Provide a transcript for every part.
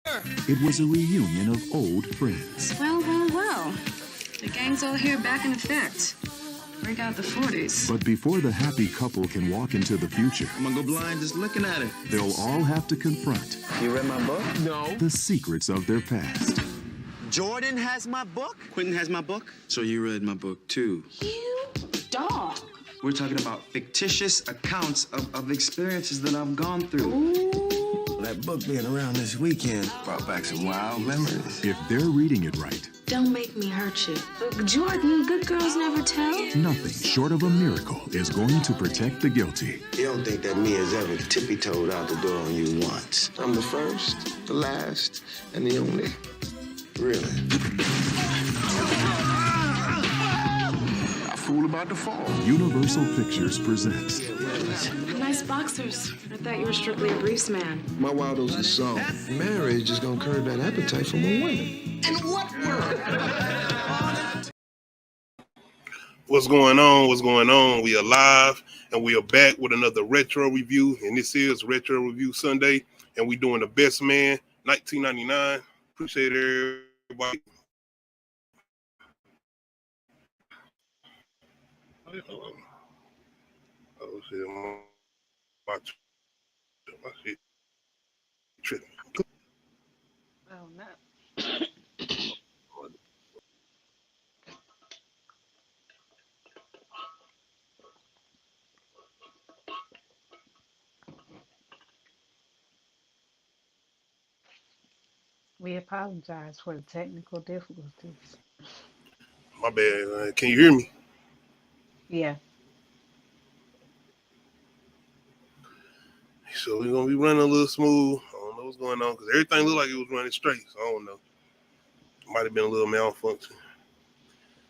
It was a reunion of old friends. Well, well, well. The gang's all here back in effect. Break out the 40s. But before the happy couple can walk into the future, I'm gonna go blind just looking at it. they'll all have to confront You read my book? No. the secrets of their past. Jordan has my book? Quentin has my book? So you read my book too. You dog. We're talking about fictitious accounts of experiences that I've gone through. Ooh. That book being around this weekend brought back some wild memories. If they're reading it right, Don't make me hurt you. Jordan, good girls never tell. nothing short of a miracle is going to protect the guilty. You don't think that Mia's ever tippy-toed out the door on you once? I'm the first, the last, and the only. Really. A fool about to fall. Universal Pictures presents Nice boxers. I thought you were strictly a briefs man. My Waldo's a song. Marriage is gonna curb that appetite for more women. In what world? What's going on? What's going on? We are live and we are back with another retro review. And this is Retro Review Sunday. And we doing The Best Man 1999. Appreciate everybody. Oh shit, my shit tripping. Oh, no. We apologize for the technical difficulties. My bad. Can you hear me? Yeah. So we're gonna be running a little smooth. I don't know what's going on because everything looked like it was running straight. So I don't know. Might have been a little malfunction.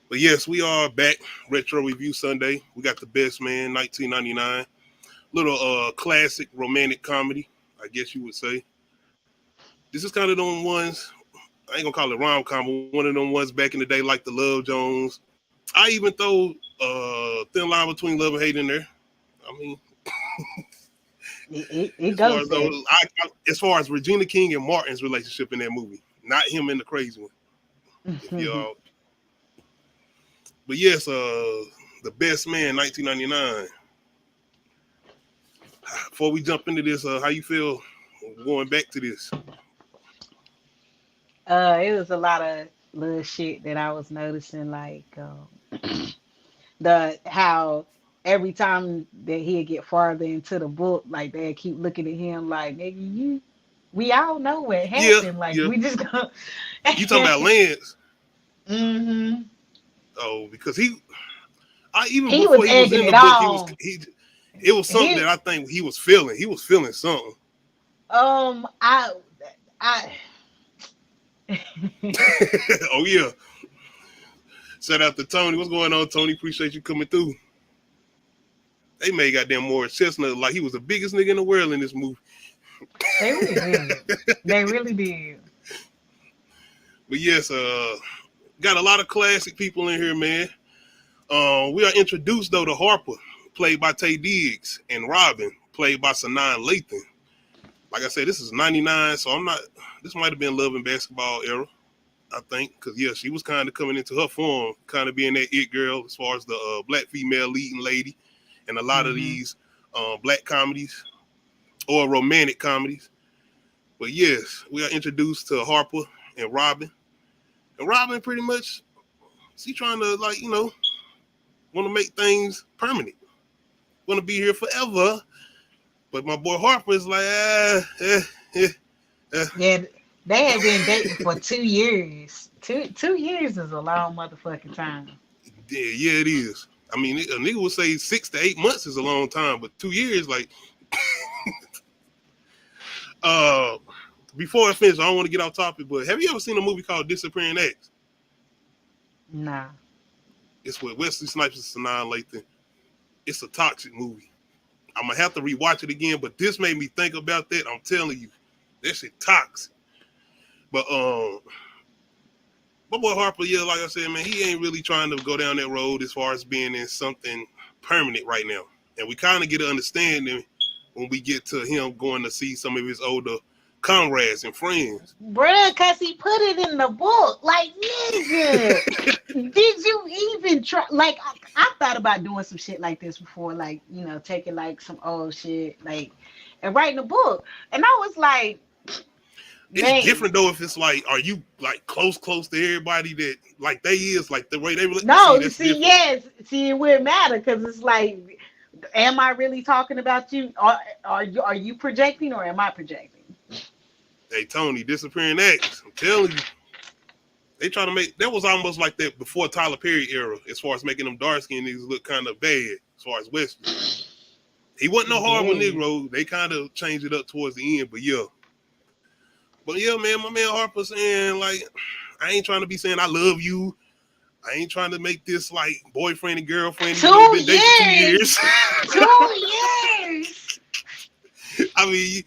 But yes, we are back. Retro Review Sunday. We got The Best Man 1999. Little classic romantic comedy, I guess you would say. This is kind of them ones, I ain't gonna call it rom-com, but one of them ones back in the day like the Love Jones. I even throw Thin Line Between Love and Hate in there. I mean, It goes there. as far as Regina King and Martin's relationship in that movie, not him and the crazy one. If y'all. But yes, The Best Man 1999. Before we jump into this, how you feel going back to this? It was a lot of little shit that I was noticing, like the how every time that he'd get farther into the book, like they'd keep looking at him like, nigga, we all know what happened. Like yeah. we just go. You talking about Lance? Mm-hmm. Oh, because He before was he was egging in the it book, on. it was something He that I think he was feeling. He was feeling something. I Oh yeah. Shout out to Tony. What's going on, Tony? Appreciate you coming through. They made goddamn Morris Chestnut like he was the biggest nigga in the world in this movie. They really did. They really did. But yes, got a lot of classic people in here, man. We are introduced though to Harper, played by Taye Diggs, and Robin, played by Sanaa Lathan. Like I said, this is 99, so this might have been Love and Basketball era, I think, because yeah, she was kind of coming into her form, kind of being that it girl as far as the black female leading lady, and a lot of these black comedies or romantic comedies. But yes, we are introduced to Harper and Robin pretty much, she trying to want to make things permanent, want to be here forever. But my boy Harper is like, Yeah, they had been dating for 2 years. Two years is a long motherfucking time. Yeah, it is. I mean, a nigga would say 6 to 8 months is a long time, but 2 years, like, before I finish, I don't want to get off topic, but have you ever seen a movie called Disappearing Acts? Nah. It's with Wesley Snipes and Sanaa Lathan. It's a toxic movie. I'm gonna have to rewatch it again, but this made me think about that. I'm telling you, that shit toxic. But my boy Harper, yeah, like I said, man, he ain't really trying to go down that road as far as being in something permanent right now. And we kind of get an understanding when we get to him going to see some of his older comrades and friends. Bruh, cause he put it in the book. Like, nigga, did you even try? Like, I thought about doing some shit like this before, like, taking like some old shit, like, and writing a book. And I was like, man. It's different though if it's like, are you like close to everybody that like they is like the way they really? No, See, yes, see, it wouldn't matter because it's like, am I really talking about you? Are you projecting or am I projecting? Hey Tony, disappearing acts. I'm telling you, they try to make that was almost like that before Tyler Perry era, as far as making them dark skinned niggas look kind of bad. As far as Wesley, he wasn't no horrible Negro. They kind of changed it up towards the end, but yeah, man, my man Harper saying like, I ain't trying to be saying I love you. I ain't trying to make this like boyfriend and girlfriend. 2 been years. 2 years. I mean,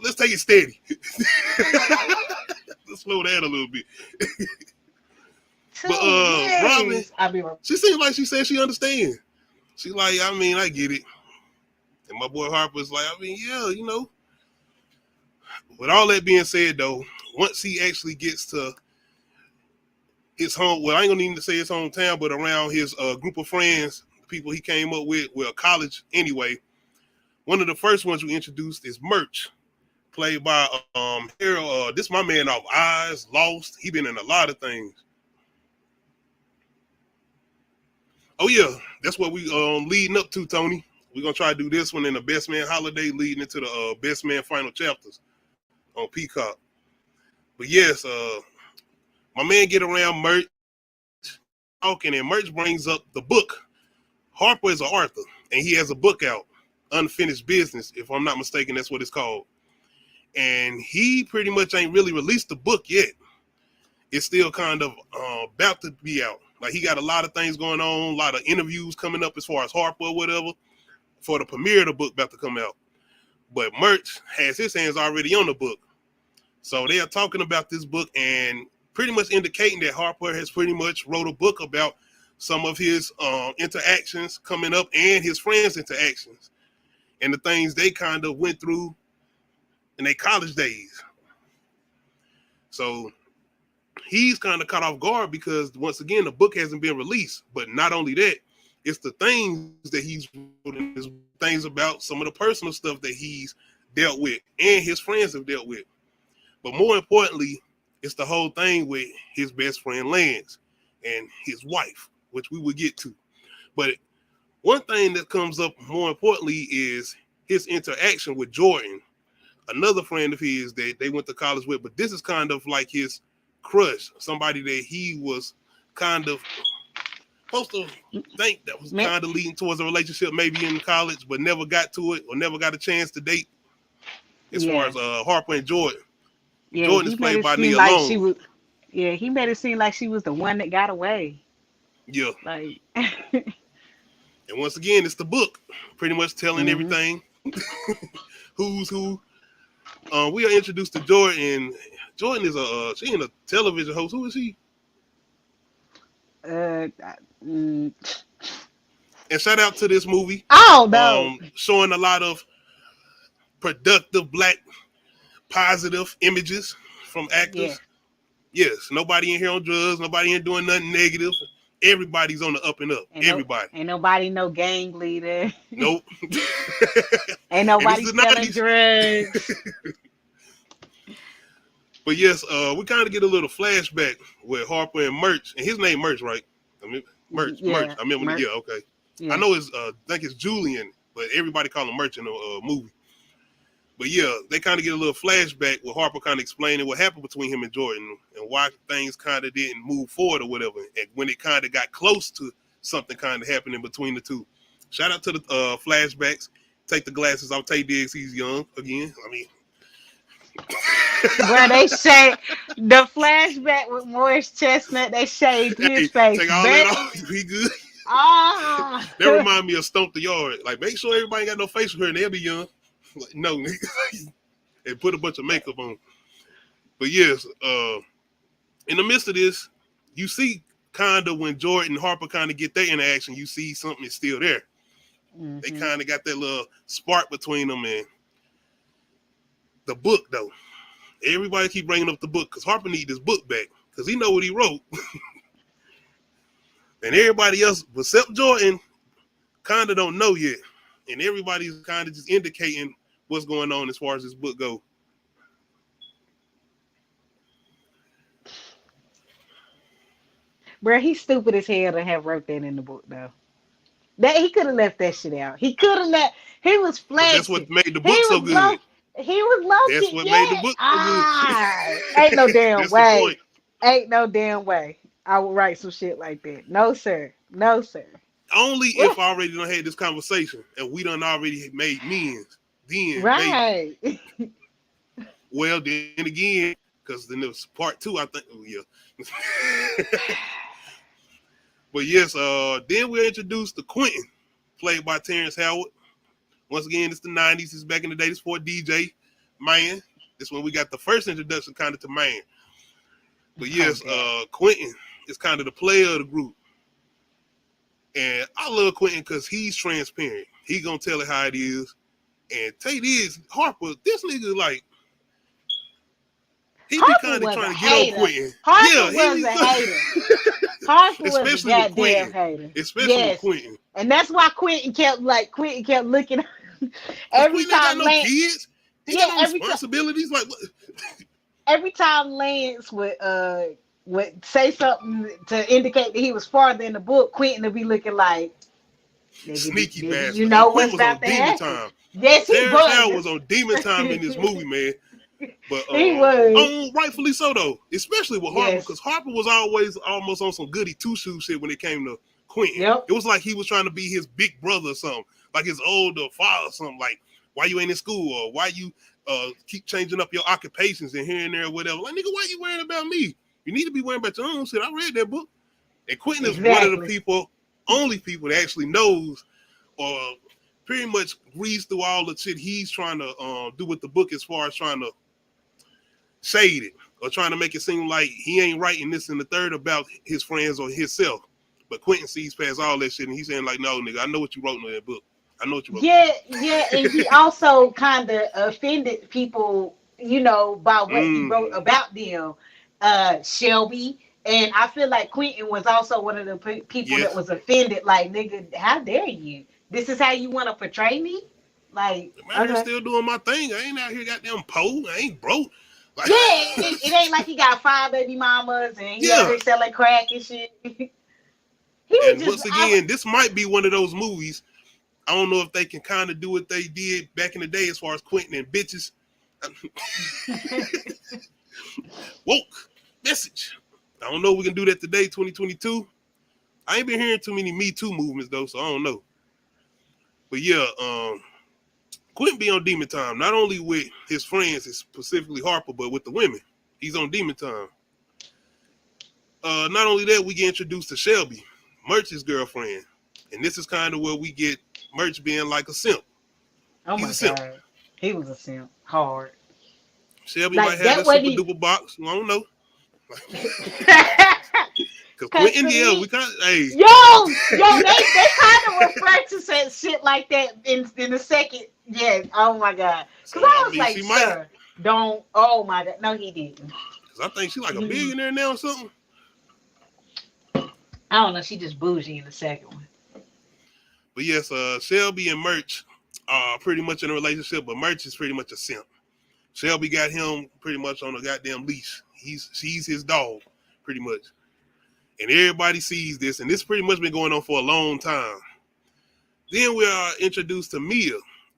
let's take it steady. Let's slow down a little bit. 2 But years. Robin, I'll be right. she seems like she said she understands. She like, I mean, I get it. And my boy Harper's like, I mean, yeah, With all that being said, though, once he actually gets to his home, well, I ain't gonna need to say his hometown, but around his group of friends, people he came up with, well, college anyway. One of the first ones we introduced is Murch, played by Harold. This my man off Eyes, Lost. He been in a lot of things. Oh yeah, that's what we leading up to, Tony. We're gonna try to do this one in the Best Man Holiday, leading into the Best Man final chapters on Peacock. But yes, my man get around Murch talking, and Murch brings up the book. Harper is an author, and he has a book out, Unfinished Business, if I'm not mistaken, that's what it's called. And he pretty much ain't really released the book yet. It's still kind of about to be out. Like, he got a lot of things going on, a lot of interviews coming up as far as Harper or whatever, for the premiere of the book about to come out. But Murch has his hands already on the book. So they are talking about this book and pretty much indicating that Harper has pretty much wrote a book about some of his interactions coming up and his friends' interactions and the things they kind of went through in their college days. So he's kind of caught off guard because, once again, the book hasn't been released. But not only that, it's the things that he's written, things about some of the personal stuff that he's dealt with and his friends have dealt with. But more importantly, it's the whole thing with his best friend Lance and his wife, which we will get to. But one thing that comes up more importantly is his interaction with Jordan, another friend of his that they went to college with. But this is kind of like his crush, somebody that he was kind of supposed to think that was kind of leading towards a relationship maybe in college, but never got to it or never got a chance to date as far as Harper and Jordan. Yeah, Jordan is played by Nia Long. He made it seem like she was the one that got away. Yeah. Like, and once again, it's the book, pretty much telling everything. Who's who. We are introduced to Jordan. Jordan is she ain't a television host. Who is she? And shout out to this movie. Oh no. Showing a lot of productive black positive images from actors. Yeah. Yes, nobody in here on drugs, nobody in here doing nothing negative. Everybody's on the up and up. Everybody. Ain't nobody no gang leader. Nope. Ain't nobody selling drugs. But yes, we kind of get a little flashback with Harper and Murch, and his name Murch, right? I mean, Murch. I remember. Murch. Yeah, okay. Yeah. I know it's I think it's Julian, but everybody call him Murch in the movie. But yeah, they kind of get a little flashback with Harper kind of explaining what happened between him and Jordan and why things kind of didn't move forward or whatever. And when it kind of got close to something kind of happening between the two. Shout out to the flashbacks. Take the glasses off. Tay Diggs, he's young again. I mean, bro, they shaved the flashback with Morris Chestnut. They shaved his face. Take all that off. He good. Ah, that remind me of Stomp the Yard. Like, make sure everybody got no facial hair and they'll be young. Like, no, nigga. And put a bunch of makeup on. But yes, in the midst of this, you see kind of when Jordan and Harper kind of get their interaction, you see something is still there. Mm-hmm. They kind of got that little spark between them. And the book, though, Everybody keep bringing up the book because Harper need this book back because he know what he wrote. And everybody else, except Jordan, kind of don't know yet. And everybody's kind of just indicating what's going on as far as this book goes. Bro, he's stupid as hell to have wrote that in the book, though. That he could have left that shit out. He could have let. He was flexing. That's what made the book so good. He was low. That's what made the book so good. Ain't no damn That's way. Ain't no damn way I would write some shit like that. No, sir. No, sir. Only if I already done had this conversation and we done already made amends. Then right. Maybe. Well, then again, because then there was part 2, I think. Oh, yeah. But yes, then we're introduced to Quentin, played by Terrence Howard. Once again, it's the 90s. It's back in the day. It's for DJ Man. This one we got the first introduction kind of to Man. But yes, Quentin is kind of the player of the group. And I love Quentin because he's transparent. He gonna tell it how it is. And Tate is Harper. This nigga like he be kind of trying to get on Quentin. Harper was a hater. Harper was especially a with Quentin. hater. Especially with Quentin. And that's why Quentin kept looking every time. Got no kids. He got no responsibilities. Like what? Every time Lance would say something to indicate that he was farther in the book, Quentin would be looking like sneaky bastard. You know what's about to happen. Yes, he was. Terrence was on demon time in this movie, man. But he was. Rightfully so though, especially with Harper, because Harper was always almost on some goody two-shoe shit when it came to Quentin. Yep. It was like he was trying to be his big brother or something, like his older father or something. Like, why you ain't in school, or why you keep changing up your occupations and here and there or whatever. Like, nigga, why you worrying about me? You need to be worrying about your own shit. I read that book. And Quentin is one of the only people that actually knows or pretty much reads through all the shit he's trying to do with the book as far as trying to shade it or trying to make it seem like he ain't writing this and the third about his friends or himself. But Quentin sees past all that shit and he's saying like, no, nigga, I know what you wrote in that book. I know what you wrote. Yeah, and he also kind of offended people, you know, by what he wrote about them, Shelby. And I feel like Quentin was also one of the people that was offended. Like, nigga, how dare you? This is how you want to portray me? Like, man, I'm still doing my thing. I ain't out here goddamn poor. I ain't broke. Like, it ain't like he got 5 baby mamas and he out there selling crack and shit. Once again, this might be one of those movies. I don't know if they can kind of do what they did back in the day as far as Quentin and bitches. Woke message. I don't know if we can do that today, 2022. I ain't been hearing too many Me Too movements though, so I don't know. But yeah, Quentin be on demon time, not only with his friends, specifically Harper, but with the women. He's on demon time. Not only that, we get introduced to Shelby, Murch's girlfriend. And this is kind of where we get Murch being like a simp. Oh my God. He was a simp. Hard. Shelby might have that super duper box. I don't know. Because Quentin, we kind of, hey. Yo, they kind of refer to shit like that in the second. Yeah, oh my God. Because I was like, sir, don't, oh my God. No, he didn't. Because I think she's like a billionaire now or something. I don't know. She just bougie in the second one. But yes, Shelby and Murch are pretty much in a relationship, but Murch is pretty much a simp. Shelby got him pretty much on a goddamn leash. She's his dog, pretty much. And everybody sees this, and this pretty much been going on for a long time. Then we are introduced to Mia,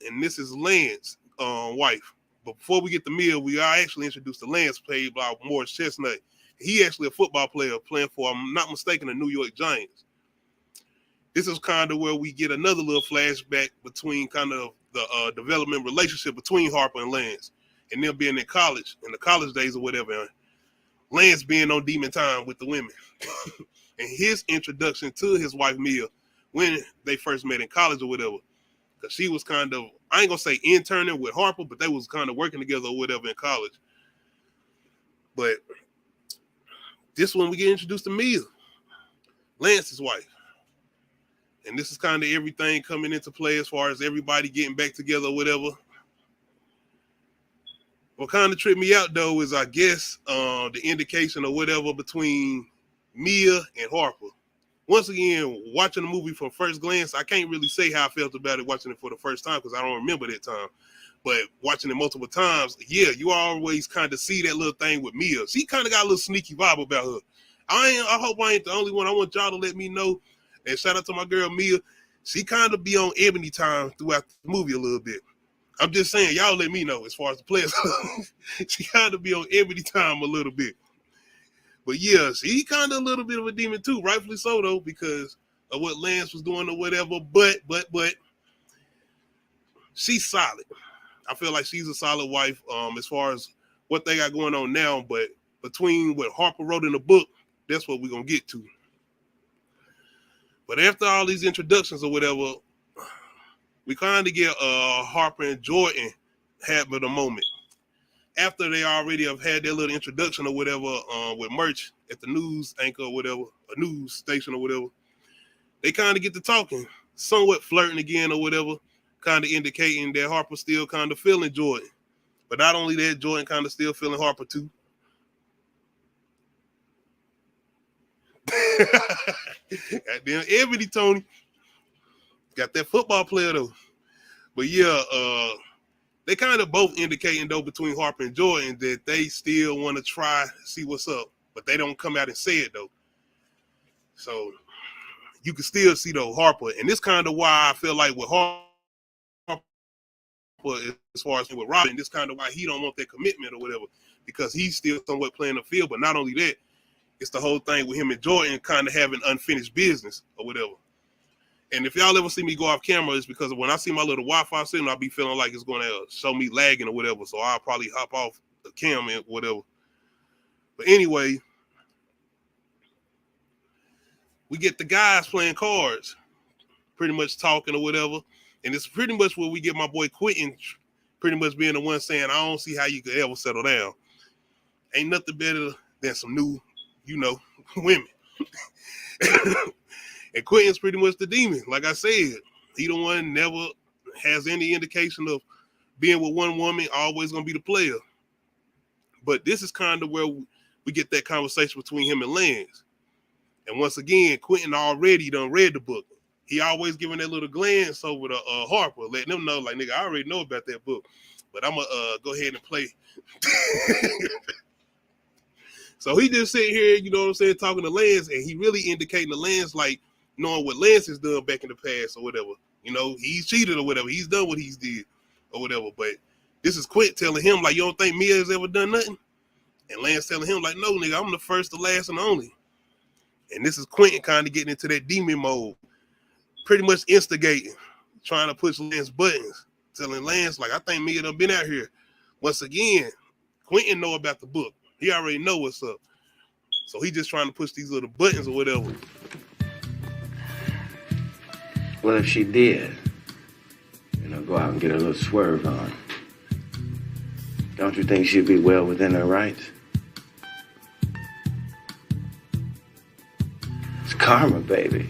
and this is Lance's wife. But before we get to Mia, we are actually introduced to Lance, played by Morris Chestnut. He actually a football player playing for, I'm not mistaken, the New York Giants. This is kind of where we get another little flashback between kind of the development relationship between Harper and Lance, and them being in college, in the college days or whatever. Lance being on demon time with the women. And his introduction to his wife, Mia, when they first met in college or whatever. Because she was kind of, I ain't going to say interning with Harper, but they was kind of working together or whatever in college. But this one we get introduced to Mia, Lance's wife. And this is kind of everything coming into play as far as everybody getting back together or whatever. What kind of tripped me out though is I guess the indication or whatever between Mia and Harper. Once again, watching the movie from first glance, I can't really say how I felt about it watching it for the first time because I don't remember that time. But watching it multiple times, yeah, you always kind of see that little thing with Mia. She kind of got a little sneaky vibe about her. I hope I ain't the only one. I want y'all to let me know. And shout out to my girl Mia. She kind of be on Ebony time throughout the movie a little bit. I'm just saying, y'all let me know as far as the players. She kind of be on Ebony time a little bit. But yeah, she kind of a little bit of a demon too, rightfully so though, because of what Lance was doing or whatever. But she's solid. I feel like she's a solid wife as far as what they got going on now. But between what Harper wrote in the book, that's what we're going to get to. But after all these introductions or whatever, we kind of get Harper and Jordan having a moment. After they already have had their little introduction or whatever with Murch at the news anchor or whatever, a news station or whatever, they kind of get to talking, somewhat flirting again or whatever, kind of indicating that Harper still kind of feeling Jordan. But not only that, Jordan kind of still feeling Harper too. Goddamn Ebony Tony. Got that football player though. But yeah, they kind of both indicating though between Harper and Jordan that they still want to try see what's up, but they don't come out and say it though. So you can still see though Harper, and this kind of why I feel like with Harper, as far as with Robin, this kind of why he don't want that commitment or whatever, because he's still somewhat playing the field. But not only that, it's the whole thing with him and Jordan kind of having unfinished business or whatever. And if y'all ever see me go off camera, it's because when I see my little Wi-Fi signal, I'll be feeling like it's going to show me lagging or whatever. So I'll probably hop off the camera and whatever. But anyway, we get the guys playing cards, pretty much talking or whatever. And it's pretty much where we get my boy Quentin pretty much being the one saying, I don't see how you could ever settle down. Ain't nothing better than some new, women. And Quentin's pretty much the demon. Like I said, he the one never has any indication of being with one woman, always going to be the player. But this is kind of where we get that conversation between him and Lance. And once again, Quentin already done read the book. He always giving that little glance over to Harper, letting them know, like, nigga, I already know about that book. But I'm going to go ahead and play. So he just sitting here, talking to Lance, and he really indicating to Lance, like, knowing what Lance has done back in the past or whatever. He's cheated or whatever. He's done what he's did or whatever. But this is Quint telling him, like, you don't think Mia has ever done nothing? And Lance telling him, like, no, nigga, I'm the first, the last, and the only. And this is Quentin kind of getting into that demon mode, pretty much instigating, trying to push Lance buttons, telling Lance, like, I think Mia done been out here. Once again, Quentin know about the book. He already know what's up. So he just trying to push these little buttons or whatever. What if she did? Go out and get a little swerve on. Don't you think she'd be well within her rights? It's karma, baby.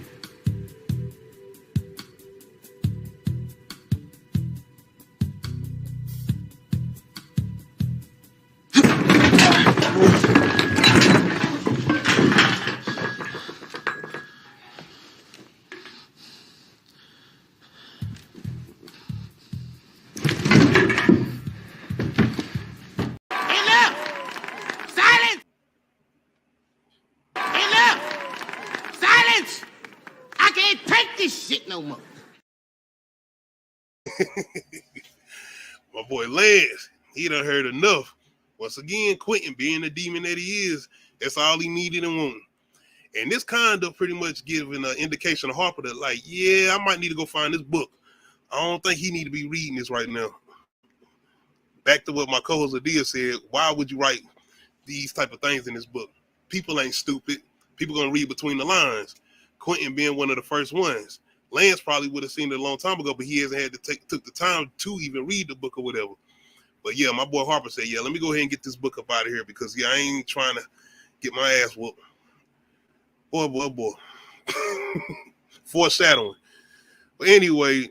My boy Lance, he done heard enough. Once again, Quentin being the demon that he is, that's all he needed and wanted. And this kind of pretty much giving an indication to Harper that, like, yeah, I might need to go find this book. I don't think he need to be reading this right now. Back to what my co-host Adia said, why would you write these type of things in this book? People ain't stupid. People gonna read between the lines. Quentin being one of the first ones. Lance probably would have seen it a long time ago, but he hasn't had to took the time to even read the book or whatever. But yeah, my boy Harper said, yeah, let me go ahead and get this book up out of here because, yeah, I ain't trying to get my ass whooped. Boy. Foreshadowing. But anyway,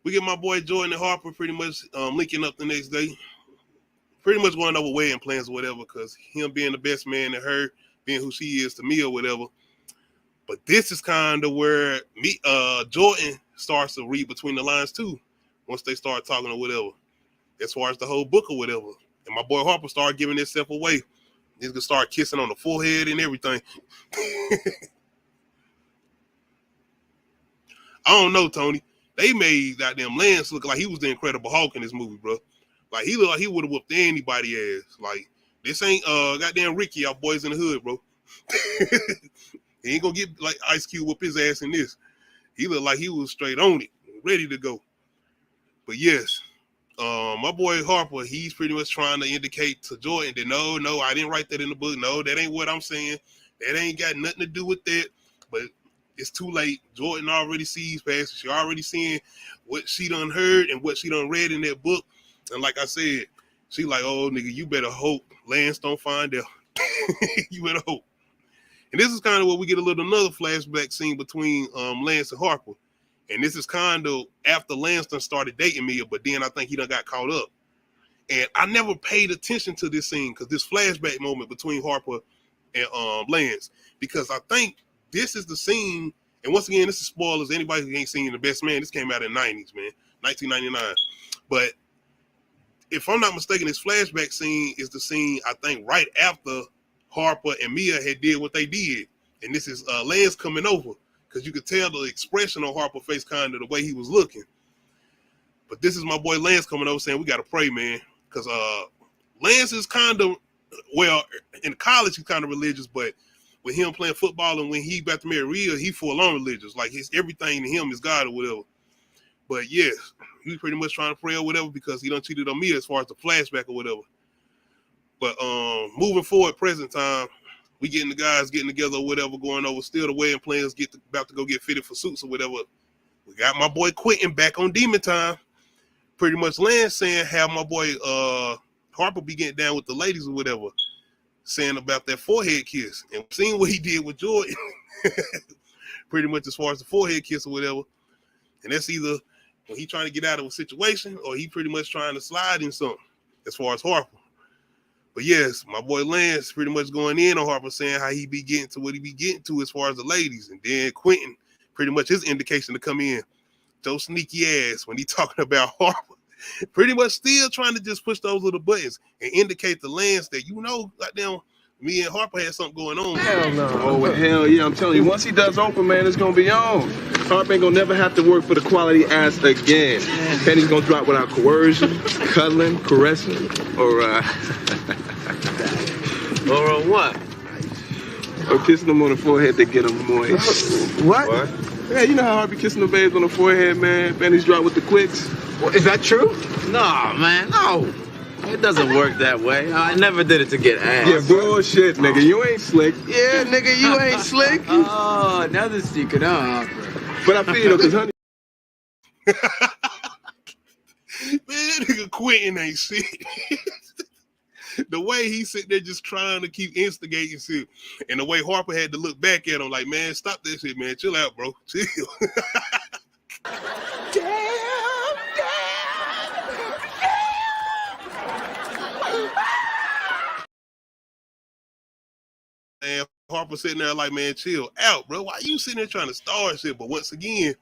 we get my boy Jordan and Harper pretty much linking up the next day. pretty much going over wedding plans or whatever, because him being the best man and her being who she is to me or whatever. But this is kind of where Jordan starts to read between the lines too, once they start talking or whatever, as far as the whole book or whatever. And my boy Harper started giving himself away. He's gonna start kissing on the forehead and everything. I don't know, Tony. They made goddamn Lance look like he was the Incredible Hulk in this movie, bro. Like he looked like he would have whooped anybody ass. Like this ain't goddamn Ricky out Boys in the Hood, bro. He ain't gonna get like Ice Cube whoop his ass in this. He looked like he was straight on it, ready to go. But yes, my boy Harper, he's pretty much trying to indicate to Jordan that no, I didn't write that in the book. No, that ain't what I'm saying. That ain't got nothing to do with that. But it's too late. Jordan already sees past it. She already seeing what she done heard and what she done read in that book. And like I said, she like, oh, nigga, you better hope Lance don't find out. You better hope. And this is kind of where we get another flashback scene between Lance and Harper. And this is kind of after Lance done started dating Mia, but then I think he done got caught up. And I never paid attention to this scene, because this flashback moment between Harper and Lance, because I think this is the scene, and once again, this is spoilers. Anybody who ain't seen The Best Man, this came out in the 90s, man, 1999. But if I'm not mistaken, this flashback scene is the scene, I think, right after Harper and Mia had did what they did. And this is Lance coming over, because you could tell the expression on Harper's face, kind of the way he was looking. But this is my boy Lance coming over saying, we got to pray, man. Because Lance is kind of, well, in college, he's kind of religious, but with him playing football and when he about to marry Rhea, he full on religious. Like everything to him is God or whatever. But yes, he was pretty much trying to pray or whatever, because he done cheated on me as far as the flashback or whatever. But moving forward, present time, we getting the guys getting together or whatever, going over. Still the wedding plans about to go get fitted for suits or whatever. We got my boy Quentin back on Demon Time. Pretty much Lance saying have my boy Harper be getting down with the ladies or whatever, saying about that forehead kiss. And seeing what he did with Jordan, pretty much as far as the forehead kiss or whatever. And that's either when he trying to get out of a situation or he pretty much trying to slide in something as far as Harper. But yes, my boy Lance pretty much going in on Harper, saying how he be getting to what he be getting to as far as the ladies. And then Quentin, pretty much his indication to come in, Joe sneaky ass when he talking about Harper, pretty much still trying to just push those little buttons and indicate to Lance that, goddamn, me and Harper had something going on. Hell no. Oh, well, hell yeah, I'm telling you, once he does open, man, it's gonna be on. Harper ain't gonna never have to work for the quality ass again. Penny's gonna drop without coercion, cuddling, caressing, or or what? Or kissing them on the forehead to get them moist. What? Yeah, you know how Harper kissing the babes on the forehead, man? Penny's drop with the quicks. Well, is that true? No, man, no. It doesn't work that way. I never did it to get ass. Yeah, bullshit, nigga. You ain't slick. Yeah, nigga, you ain't slick. Oh, another secret, huh? But I feel you, though, because honey... Man, nigga Quentin ain't shit. The way he sit there just trying to keep instigating shit, and the way Harper had to look back at him like, man, stop that shit, man. Chill out, bro. Chill. And Harper sitting there like, man, chill out, bro. Why you sitting there trying to start shit? But once again,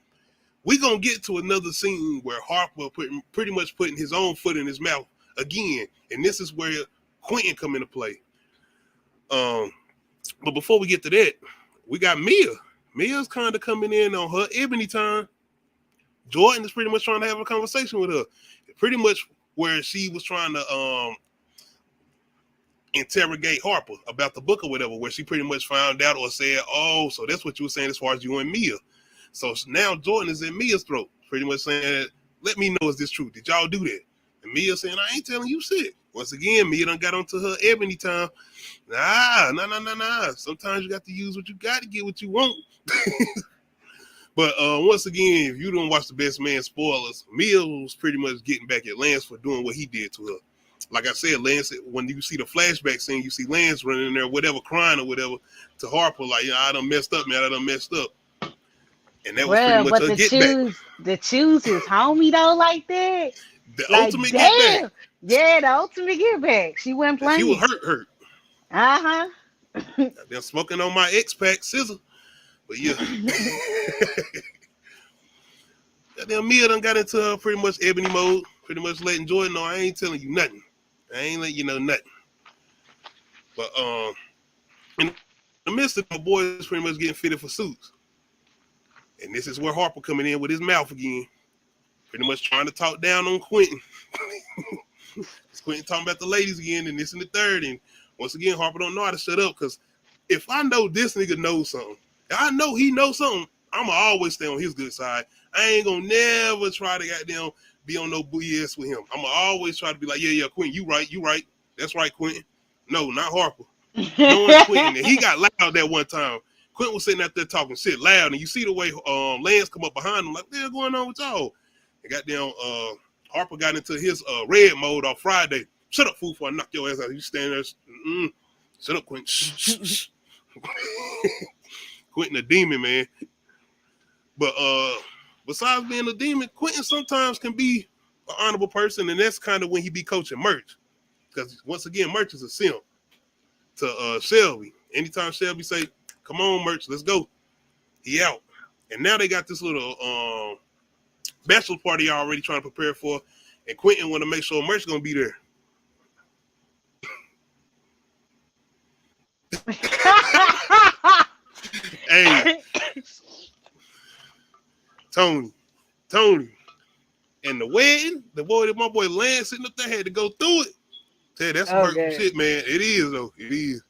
we gonna get to another scene where Harper pretty much putting his own foot in his mouth again, and this is where Quentin come into play. But before we get to that, we got Mia. Mia's kind of coming in on her ebony time. Jordan is pretty much trying to have a conversation with her, pretty much where she was trying to interrogate Harper about the book or whatever, where she pretty much found out or said, oh, so that's what you were saying as far as you and Mia. So now Jordan is in Mia's throat, pretty much saying, let me know, is this true? Did y'all do that? And Mia saying, I ain't telling you shit. Once again, Mia done got onto her ebony time. Nah. Sometimes you got to use what you got to get what you want. But once again, if you don't watch The Best Man spoilers, Mia was pretty much getting back at Lance for doing what he did to her. Like I said, Lance, when you see the flashback scene, you see Lance running in there, whatever, crying or whatever, to Harper, like, I done messed up, man. I done messed up. And that was pretty much her get back. The choose is homie though, like that. The like, ultimate damn, get back. Yeah, the ultimate get back. She wasn't And she was playing. hurt. Uh They're smoking on my X-Pac scissor. But yeah. Goddamn Mia done got into pretty much ebony mode, pretty much letting Jordan know I ain't telling you nothing. I ain't letting you know nothing. But in the midst of my boys pretty much getting fitted for suits. And this is where Harper coming in with his mouth again. Pretty much trying to talk down on Quentin. Quentin talking about the ladies again and this and the third. And once again, Harper don't know how to shut up because if I know this nigga knows something, if I know he knows something, I'ma always stay on his good side. I ain't gonna never try to goddamn be on no BS with him. I'ma always try to be like, yeah, Quentin, you right. That's right, Quentin. No, not Harper. Knowing Quentin, and he got loud that one time. Quentin was sitting out there talking shit loud, and you see the way Lance come up behind him, like, what's going on with y'all? And goddamn Harper got into his red mode on Friday. Shut up, fool, before I knock your ass out. You stand there. Shut up, Quentin. Shh. Quentin a demon, man. But besides being a demon, Quentin sometimes can be an honorable person, and that's kind of when he be coaching Merch. Because once again, Merch is a simp to Shelby. Anytime Shelby say, come on, Merch, let's go, he out. And now they got this little bachelor party already trying to prepare for, and Quentin want to make sure Merch gonna be there. Hey, Tony, and the wedding, my boy Lance sitting up there had to go through it. Say that's some hurtful shit, man. It is though. It is.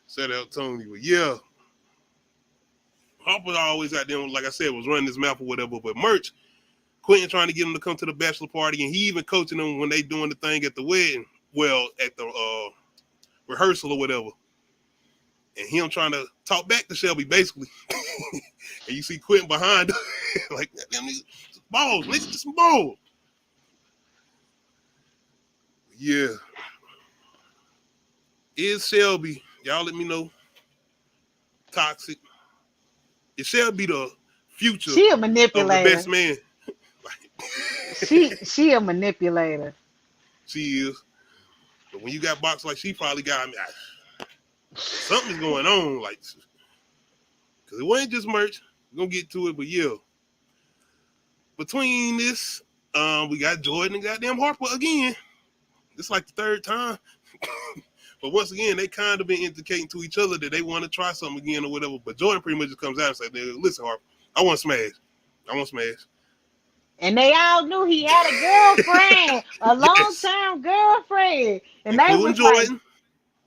Shout out Tony, but yeah, Harper always out there, like I said, was running his mouth or whatever. But Merch, Quentin trying to get him to come to the bachelor party, and he even coaching them when they doing the thing at the wedding. Well, at the rehearsal or whatever. And him trying to talk back to Shelby, basically. And you see Quentin behind her, like, them niggas, balls, listen to some balls. Yeah. Is Shelby, y'all let me know, toxic? Is Shelby the future she a of the manipulator. best man? she a manipulator. She is. But when you got box like she probably got, I mean, something's going on, like, because it wasn't just Merch. We're gonna get to it, but yeah. Between this, we got Jordan and goddamn Harper again. It's like the third time. But once again, they kind of been indicating to each other that they want to try something again or whatever. But Jordan pretty much just comes out and says, listen, Harper, I want to smash. And they all knew he had a girlfriend, a long-time girlfriend. And they was Jordan. like,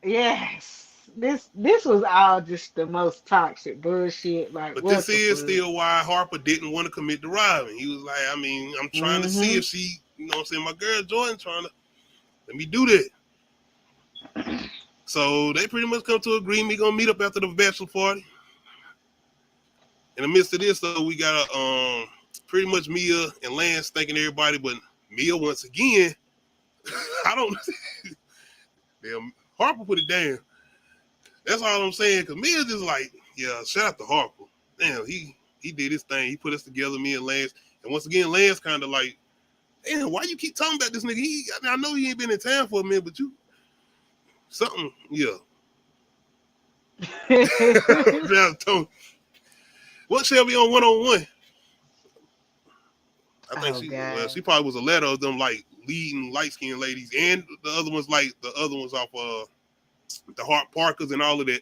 yes. This was all just the most toxic bullshit. Like, but this is still why Harper didn't want to commit to Robin. He was like, I mean, I'm trying to see if she, you know what I'm saying, my girl Jordan trying to let me do that. So they pretty much come to agreement. We're gonna meet up after the bachelor party. In the midst of this, though, we got pretty much Mia and Lance thanking everybody, but Mia once again, I don't. Damn, Harper put it down. That's all I'm saying. Cause Mia just like, yeah, shout out to Harper. Damn, he did his thing. He put us together, me and Lance. And once again, Lance kind of like, damn, why you keep talking about this nigga? I know he ain't been in town for a minute, but you something, yeah. What Shelby on one-on-one? I think she probably was a letter of them like leading light-skinned ladies, and the other ones like the other ones off the Hart Parkers and all of that.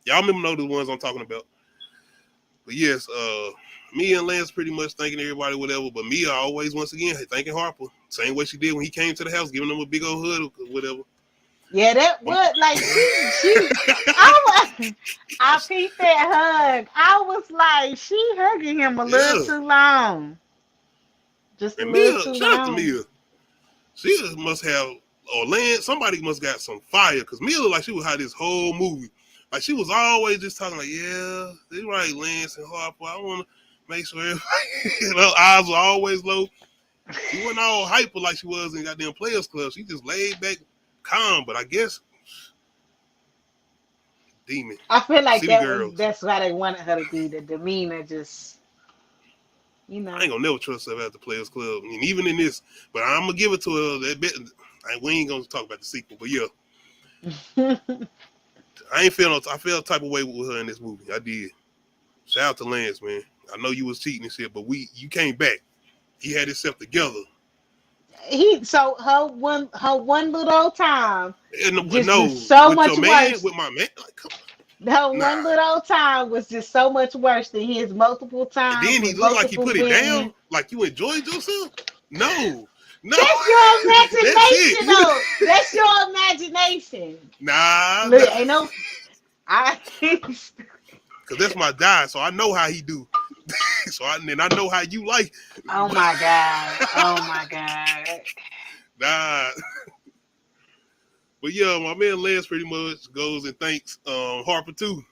Y'all know the ones I'm talking about. But yes, Mia and Lance pretty much thanking everybody, whatever. But Mia always, once again, thanking Harper. Same way she did when he came to the house, giving them a big old hug or whatever. Yeah, that was like I peeped that hug. I was like, she hugging him a little too long. Just a little too long. Shout out to Mia. She must have, or Lance, somebody must got some fire, because Mia looked like she was hot this whole movie. Like she was always just talking like, yeah, they right, Lance and Harper. I want to make sure everybody, her eyes were always low. She wasn't all hyper like she was in goddamn Players Club. She just laid back, calm, but I guess demon. I feel like that's why they wanted her to be the demeanor, just You know. I ain't gonna never trust her at the Players Club, and even in this. But I'm gonna give it to her. That bit, we ain't gonna talk about the sequel, but yeah, I ain't feel I felt type of way with her in this movie. I did. Shout out to Lance, man. I know you was cheating and shit, but you came back. He had himself together. Her one little time And, just no, was so with much your man, worse. with my man, like, come on. Her Nah. one little time was just so much worse than his multiple times. And then he with looked like he multiple put it women. down, like you enjoyed yourself. No. That's your imagination, That's it. though. That's your imagination. Nah, Look, ain't no. because that's my guy, so I know how he do. And I know how you like. Oh my god! Oh my god! Nah. But yeah, my man Lance pretty much goes and thanks Harper too.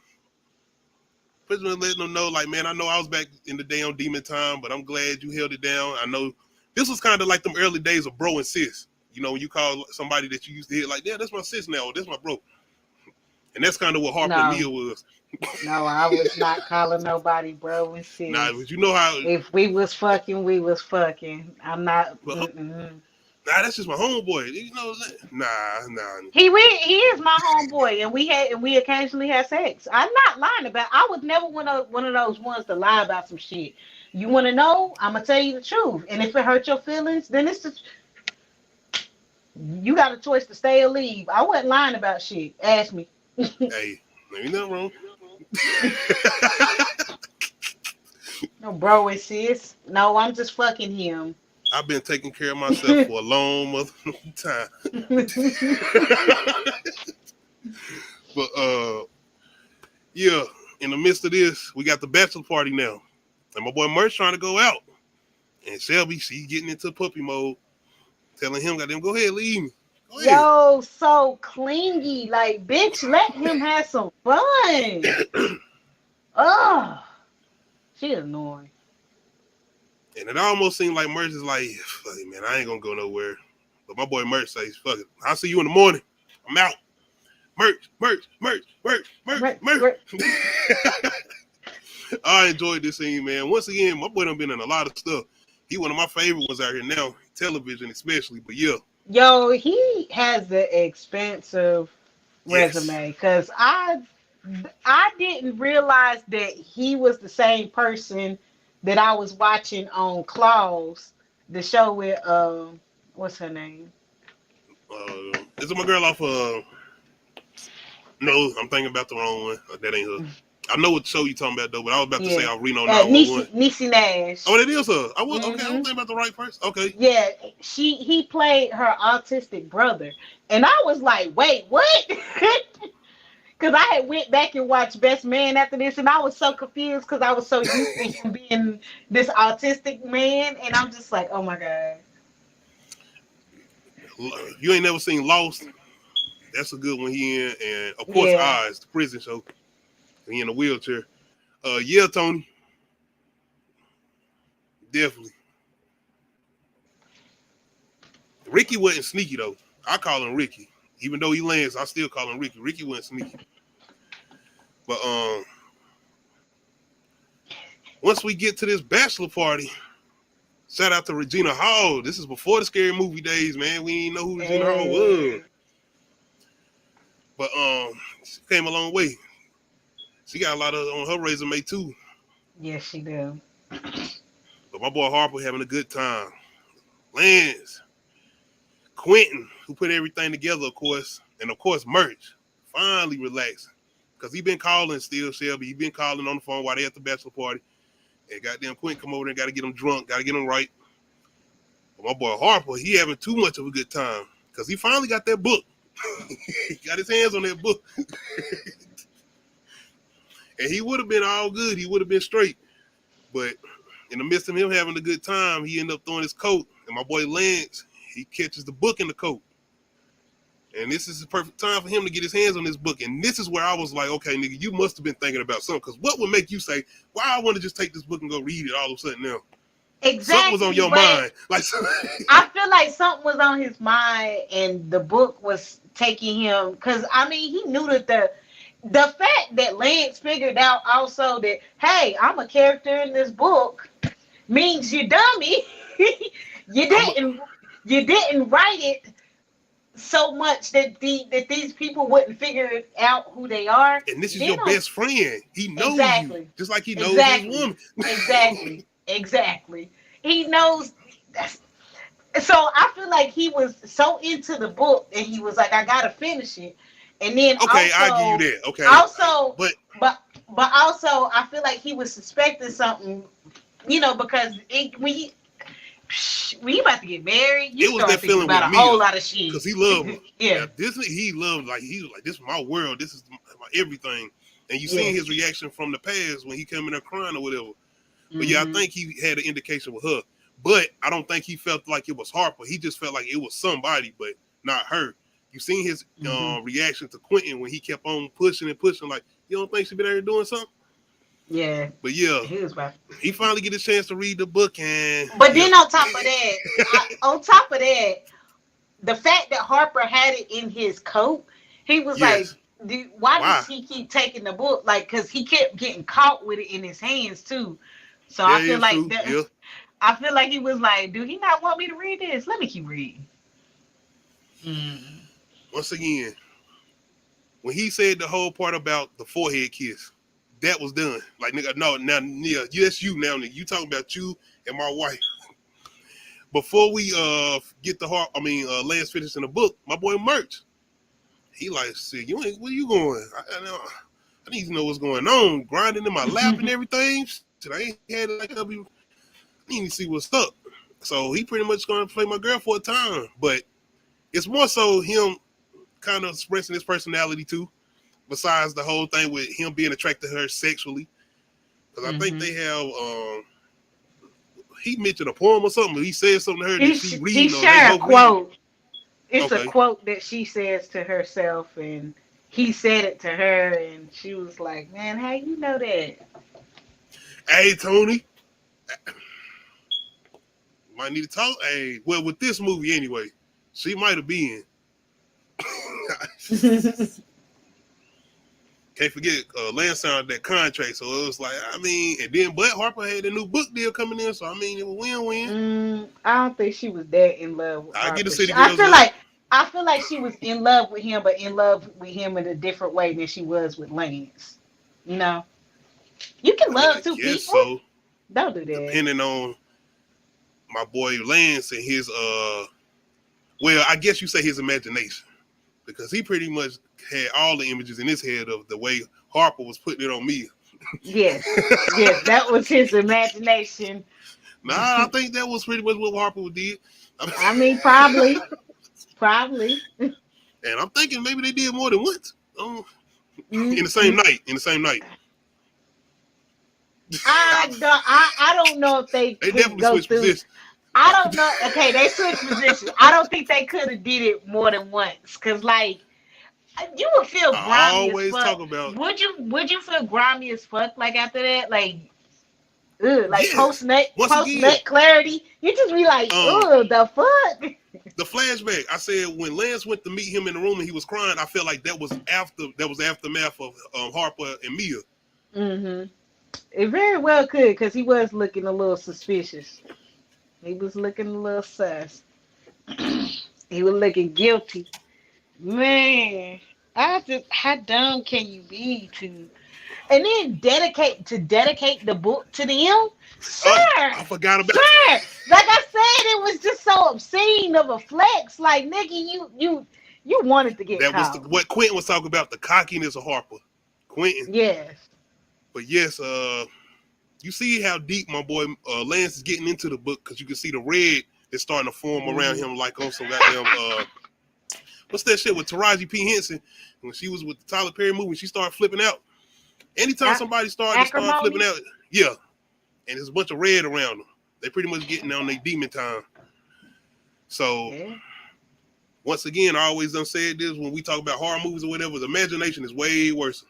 Pretty much letting them know, like, man, I know I was back in the day on Demon Time, but I'm glad you held it down. I know this was kind of like them early days of bro and sis. You know, when you call somebody that you used to hit, like, yeah, that's my sis now, or that's my bro. And that's kind of what Harper and Mia was. No, I was not calling nobody bro and sis. Nah, but you know how. If we was fucking, we was fucking. I'm not. Nah, that's just my homeboy. You know, nah. He is my homeboy, and we occasionally have sex. I'm not lying about. I was never one of those ones to lie about some shit. You want to know? I'm gonna tell you the truth, and if it hurt your feelings, then you got a choice to stay or leave. I wasn't lying about shit. Ask me. Hey, ain't nothing wrong. No, bro and sis. No, I'm just fucking him. I've been taking care of myself for a long time. But yeah, in the midst of this, we got the bachelor party now. And my boy Merch trying to go out. And Shelby, she's getting into puppy mode. Telling him, goddamn, go ahead, leave me. Go ahead. Yo, so clingy. Like, bitch, let him have some fun. Ugh. She annoying. And it almost seemed like Merch is like, fuck it, man, I ain't gonna go nowhere. But my boy Merch says, fuck it. I'll see you in the morning. I'm out. Merch. I enjoyed this scene, man. Once again, my boy done been in a lot of stuff. He one of my favorite ones out here now, television especially, but yeah. Yo, he has the expensive resume, because I didn't realize that he was the same person that I was watching on Claws, the show with what's her name? Is it my girl off no, I'm thinking about the wrong one. That ain't her. I know what show you talking about though, but I was about to say off Reno 911. Niecy Nash. Oh, that is her. Okay, I'm thinking about the right person. Okay. Yeah, he played her autistic brother, and I was like, wait, what? Because I had went back and watched Best Man after this, and I was so confused because I was so used to him being this autistic man, and I'm just like, oh my god. You ain't never seen Lost? That's a good one he in, and of course Oz, the prison show. He in a wheelchair. Yeah, Tony. Definitely. Ricky wasn't sneaky though. I call him Ricky. Even though he lands, I still call him Ricky. Ricky wasn't sneaky. But once we get to this bachelor party, shout out to Regina Hall. This is before the Scary Movie days, man. We didn't know who Regina Hall was. But she came a long way. She got a lot of on her resume too. Yes, she do. But my boy Harper having a good time. Lance, Quentin, who put everything together, of course, and of course Merch, finally relaxing. Because he been calling still, Shelby. He been calling on the phone while they at the bachelor party. And goddamn Quentin come over there and got to get him drunk, got to get him right. But my boy Harper, he having too much of a good time. Because he finally got that book. He got his hands on that book. And he would have been all good. He would have been straight. But in the midst of him having a good time, he ended up throwing his coat. And my boy Lance, he catches the book in the coat. And this is the perfect time for him to get his hands on this book. And this is where I was like, okay, nigga, you must have been thinking about something. Because what would make you say, why I want to just take this book and go read it all of a sudden now? Exactly. Something was on your mind. Like, I feel like something was on his mind and the book was taking him. Because, I mean, he knew that the fact that Lance figured out also that, hey, I'm a character in this book, means you dummy. You didn't write it so much that these people wouldn't figure out who they are. And this is your best friend. He knows exactly. you, just like he knows his woman. Exactly. He knows. So I feel like he was so into the book, and he was like, "I gotta finish it." And then okay, also, I give you that. Okay. Also, but also, I feel like he was suspecting something, because when you about to get married, you start thinking about a whole lot of shit. Because he loved her. Yeah. Now, Disney, he was like, this is my world. This is my everything. And you seen his reaction from the past when he came in there crying or whatever. But yeah, I think he had an indication with her. But I don't think he felt like it was Harper. He just felt like it was somebody, but not her. You seen his reaction to Quentin when he kept on pushing and pushing, like, you don't think she been there doing something? Yeah. But yeah, he finally get a chance to read the book. But then on top of that, the fact that Harper had it in his coat, he was like, why does he keep taking the book? Like, because he kept getting caught with it in his hands too. So I feel like I feel like he was like, do he not want me to read this? Let me keep reading. Once again, when he said the whole part about the forehead kiss, that was done. Like, nigga, no, now, yeah, that's you now, nigga. You talking about you and my wife. Before we get Lance finished in the book, my boy Merch, he like, shit, where you going? I need to know what's going on. Grinding in my lap and everything. Shit, I ain't had it like that. I need to see what's up. So he pretty much gonna play my girl for a time. But it's more so him kind of expressing his personality too. Besides the whole thing with him being attracted to her sexually. Because I think they have, he mentioned a poem or something. He said something to her that she read. He shared a quote. It's a quote that she says to herself, and he said it to her, and she was like, man, how you know that? Hey, Tony. Might need to talk. Hey, well, with this movie anyway, she might have been. Can't forget, Lance signed that contract, so it was like, and then Bud Harper had a new book deal coming in, so it was win-win. I don't think she was that in love with Harper. I get the city I feel like she was in love with him, but in love with him in a different way than she was with Lance. You know, you can love two people. So. Don't do that. Depending on my boy Lance and his well, I guess you say his imagination, because he pretty much had all the images in his head of the way Harper was putting it on me. Yes, that was his imagination. Nah, I think that was pretty much what Harper did. Probably. And I'm thinking maybe they did more than once. In the same night. I don't know if they definitely switched positions. I don't know. Okay, they switched positions. I don't think they could have did it more than once. Cause like you would feel grimy. I always as fuck. Talk about. Would you feel grimy as fuck like after that? Like, post nut clarity. You just be like, the fuck. The flashback. I said when Lance went to meet him in the room and he was crying, I felt like that was aftermath of Harper and Mia. Mm-hmm. It very well could, because he was looking a little suspicious. He was looking a little sus. He was looking guilty. Man, how dumb can you be to, and then dedicate the book to them? Sir, I forgot about. Sir, like I said, it was just so obscene of a flex. Like, nigga, you wanted to get that caught. Was what Quentin was talking about, the cockiness of Harper. Quentin. Yes. But yes, you see how deep my boy Lance is getting into the book, because you can see the red is starting to form around him, like on some goddamn what's that shit with Taraji P. Henson when she was with the Tyler Perry movie? She started flipping out. Anytime somebody started flipping out, yeah, and there's a bunch of red around them. They pretty much getting on their demon time. So once again, I always done said this when we talk about horror movies or whatever. The imagination is way worse.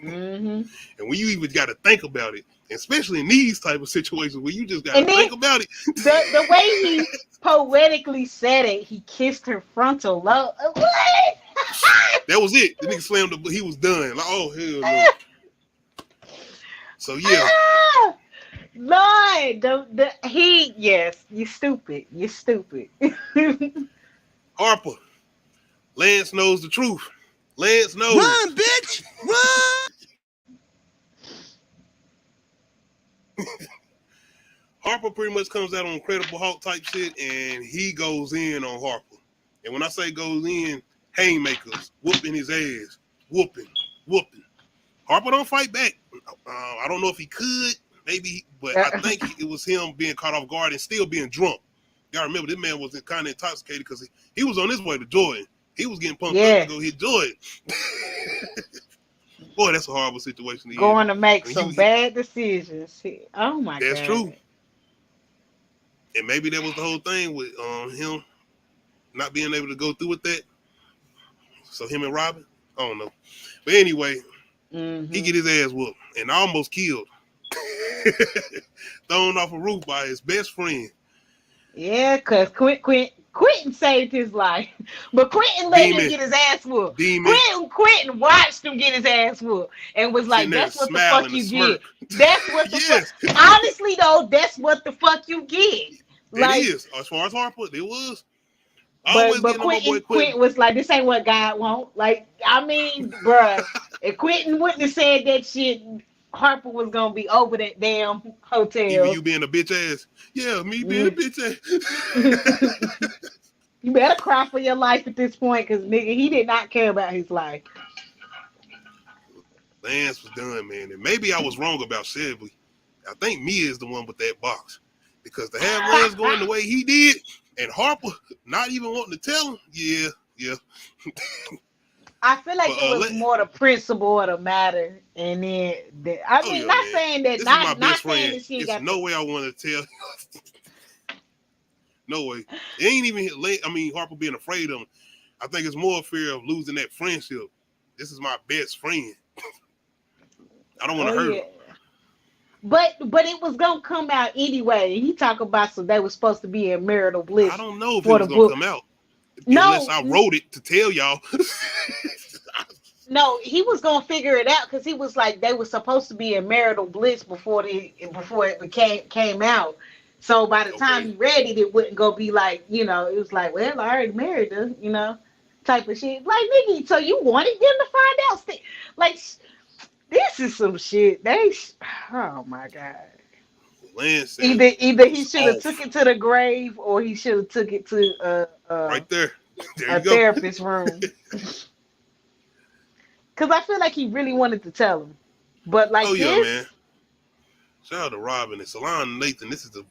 And when you even got to think about it, especially in these type of situations where you just got to think about it. The way he poetically said it, he kissed her frontal lobe. What? That was it. The nigga slammed the, he was done. Like, oh hell no. So yeah. Lord, yes, you stupid. You stupid. Harper. Lance knows the truth. Lance knows. Run, bitch! Run! Harper pretty much comes out on Incredible Hulk type shit, and he goes in on Harper. And when I say goes in, haymakers, whooping his ass, whooping. Harper don't fight back. I don't know if he could, maybe, but I think it was him being caught off guard and still being drunk. You gotta remember, this man was kind of intoxicated because he was on his way to Jordan. He was getting pumped up to go hit Jordan. Boy, that's a horrible situation. Going to make some bad decisions. Oh my God. That's true. And maybe that was the whole thing with him not being able to go through with that. So him and Robin, I don't know. But anyway, he get his ass whooped and almost killed. Thrown off a roof by his best friend. Yeah, because Quentin saved his life. But Quentin let him get his ass whooped. Quentin watched him get his ass whooped and was like, that's what the fuck you get. That's what the fuck. Honestly, though, that's what the fuck you get. Like, it is. As far as Harper, it was. But Quentin was like, this ain't what God want. Like, I mean, bruh, if Quentin wouldn't have said that shit, Harper was gonna be over that damn hotel. Even you being a bitch ass. Yeah, me being a bitch ass. You better cry for your life at this point, because nigga, he did not care about his life. Lance was done, man. And maybe I was wrong about Shelby. I think Mia is the one with that box. Because to have Lance going the way he did, and Harper not even wanting to tell him, yeah. I feel like it was more the principle of the matter, and then saying that. Not saying that she got. No way I want to tell. No way. It ain't even. I mean, Harper being afraid of him. I think it's more fear of losing that friendship. This is my best friend. I don't want to hurt him. But it was gonna come out anyway. He talked about they were supposed to be in marital bliss. I don't know if it was gonna come out. Unless I wrote it to tell y'all. No, he was gonna figure it out because he was like they were supposed to be in marital bliss before it came out. So by the time he read it, it wouldn't go be like, it was like, well, I already married her, type of shit. Like, nigga, so you wanted them to find out? Like, this is some shit. Oh my God. Lance either he should have took it to the grave or he should have took it to right there. A therapist room. Because I feel like he really wanted to tell him. But like man. Shout out to Robin and Salon and Nathan. This is a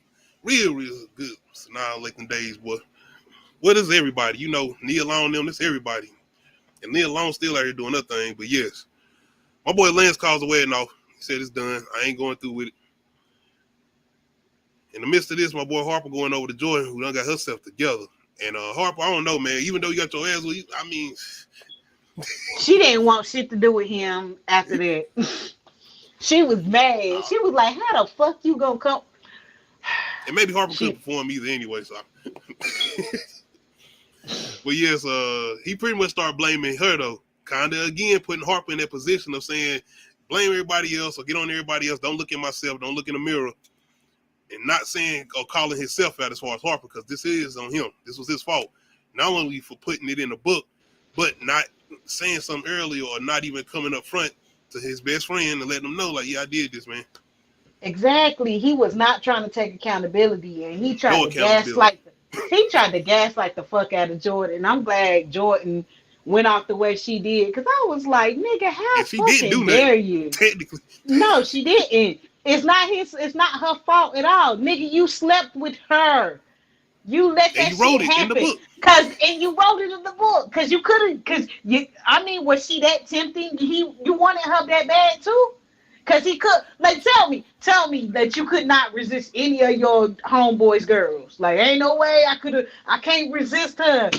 real good Sanaa Lathan days, boy. What is everybody? Nia Long them, this everybody. And Nia Long still out here doing her thing, but yes. My boy Lance calls the wedding off. He said it's done. I ain't going through with it. In the midst of this, my boy Harper going over to Jordan, who done got herself together. And Harper, I don't know, man. Even though you got your ass, she didn't want shit to do with him after that. She was mad. She was like, how the fuck you gonna come? And maybe Harper couldn't perform either anyway, so. But yes, he pretty much started blaming her, though. Kind of, again, putting Harper in that position of saying, blame everybody else or get on everybody else. Don't look at myself. Don't look in the mirror. And not saying or calling himself out as far as Harper, because this is on him. This was his fault. Not only for putting it in the book, but not saying something earlier or not even coming up front to his best friend and letting him know, like, yeah, I did this, man. Exactly. He was not trying to take accountability, and he tried to gaslight the fuck out of Jordan. I'm glad Jordan went off the way she did, because I was like, nigga, how fucking dare you? Technically. No, she didn't. It's not her fault at all. Nigga, you slept with her. You let that shit happen. And you wrote it in the book. Cause you couldn't, was she that tempting? You wanted her that bad too? Cause he could, like, tell me that you could not resist any of your homeboys' girls. Like, ain't no way I can't resist her.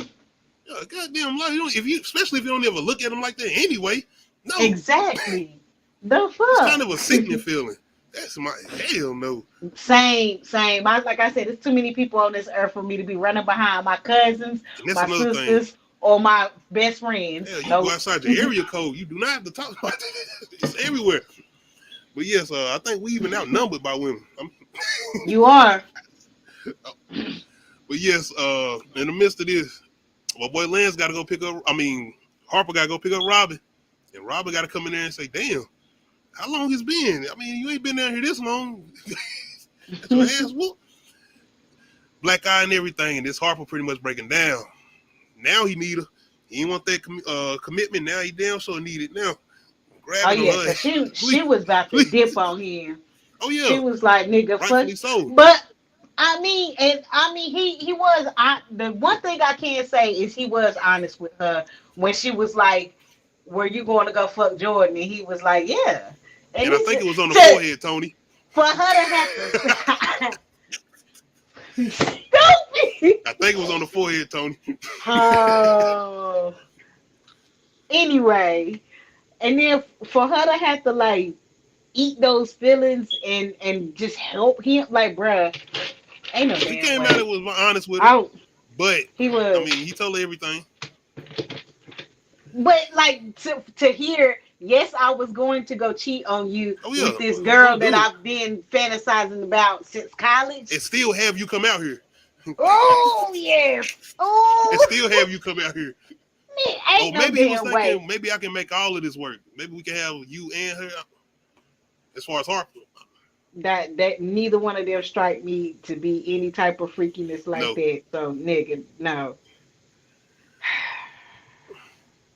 Yeah, goddamn lie. Especially if you don't ever look at them like that anyway. No. Exactly. The fuck? It's kind of a sickening feeling. That's my hell no. Same. Like I said, there's too many people on this earth for me to be running behind my cousins, my sisters, or my best friends. Yeah, you go outside your area code. You do not have to talk about that. It's everywhere. But yes, I think we even outnumbered by women. You are. But yes, in the midst of this, my boy Lance got to go pick up. I mean, Harper got to go pick up Robin, and Robin got to come in there and say, "Damn, how long it's been? I mean, you ain't been down here this long." That's your ass whoop. Black eye and everything, and this Harper pretty much breaking down. Now he need her. He ain't want that commitment. Now he damn sure need it now. Oh yeah, she was about to dip on him. Oh yeah, she was like, "Nigga, rightfully fuck." so. But he was. The one thing I can say is he was honest with her when she was like, "Were you going to go fuck Jordan?" And he was like, "Yeah." And I think it was on the forehead, Tony. For her to have to. Stupid. I think it was on the forehead, Tony. Oh. Anyway, and then for her to have to like eat those feelings and just help him, like, bruh, ain't no damn He came way. out and was honest with her, but he was. I mean, he told her everything. But like to hear, yes, I was going to go cheat on you with this girl that I've been fantasizing about since college, and still have you come out here. Oh yeah. Oh. And still have you come out here. Ain't no maybe he was damn thinking, way. maybe I can make all of this work. Maybe we can have you and her. As far as Harper, that neither one of them strike me to be any type of freakiness like that. So nigga, no.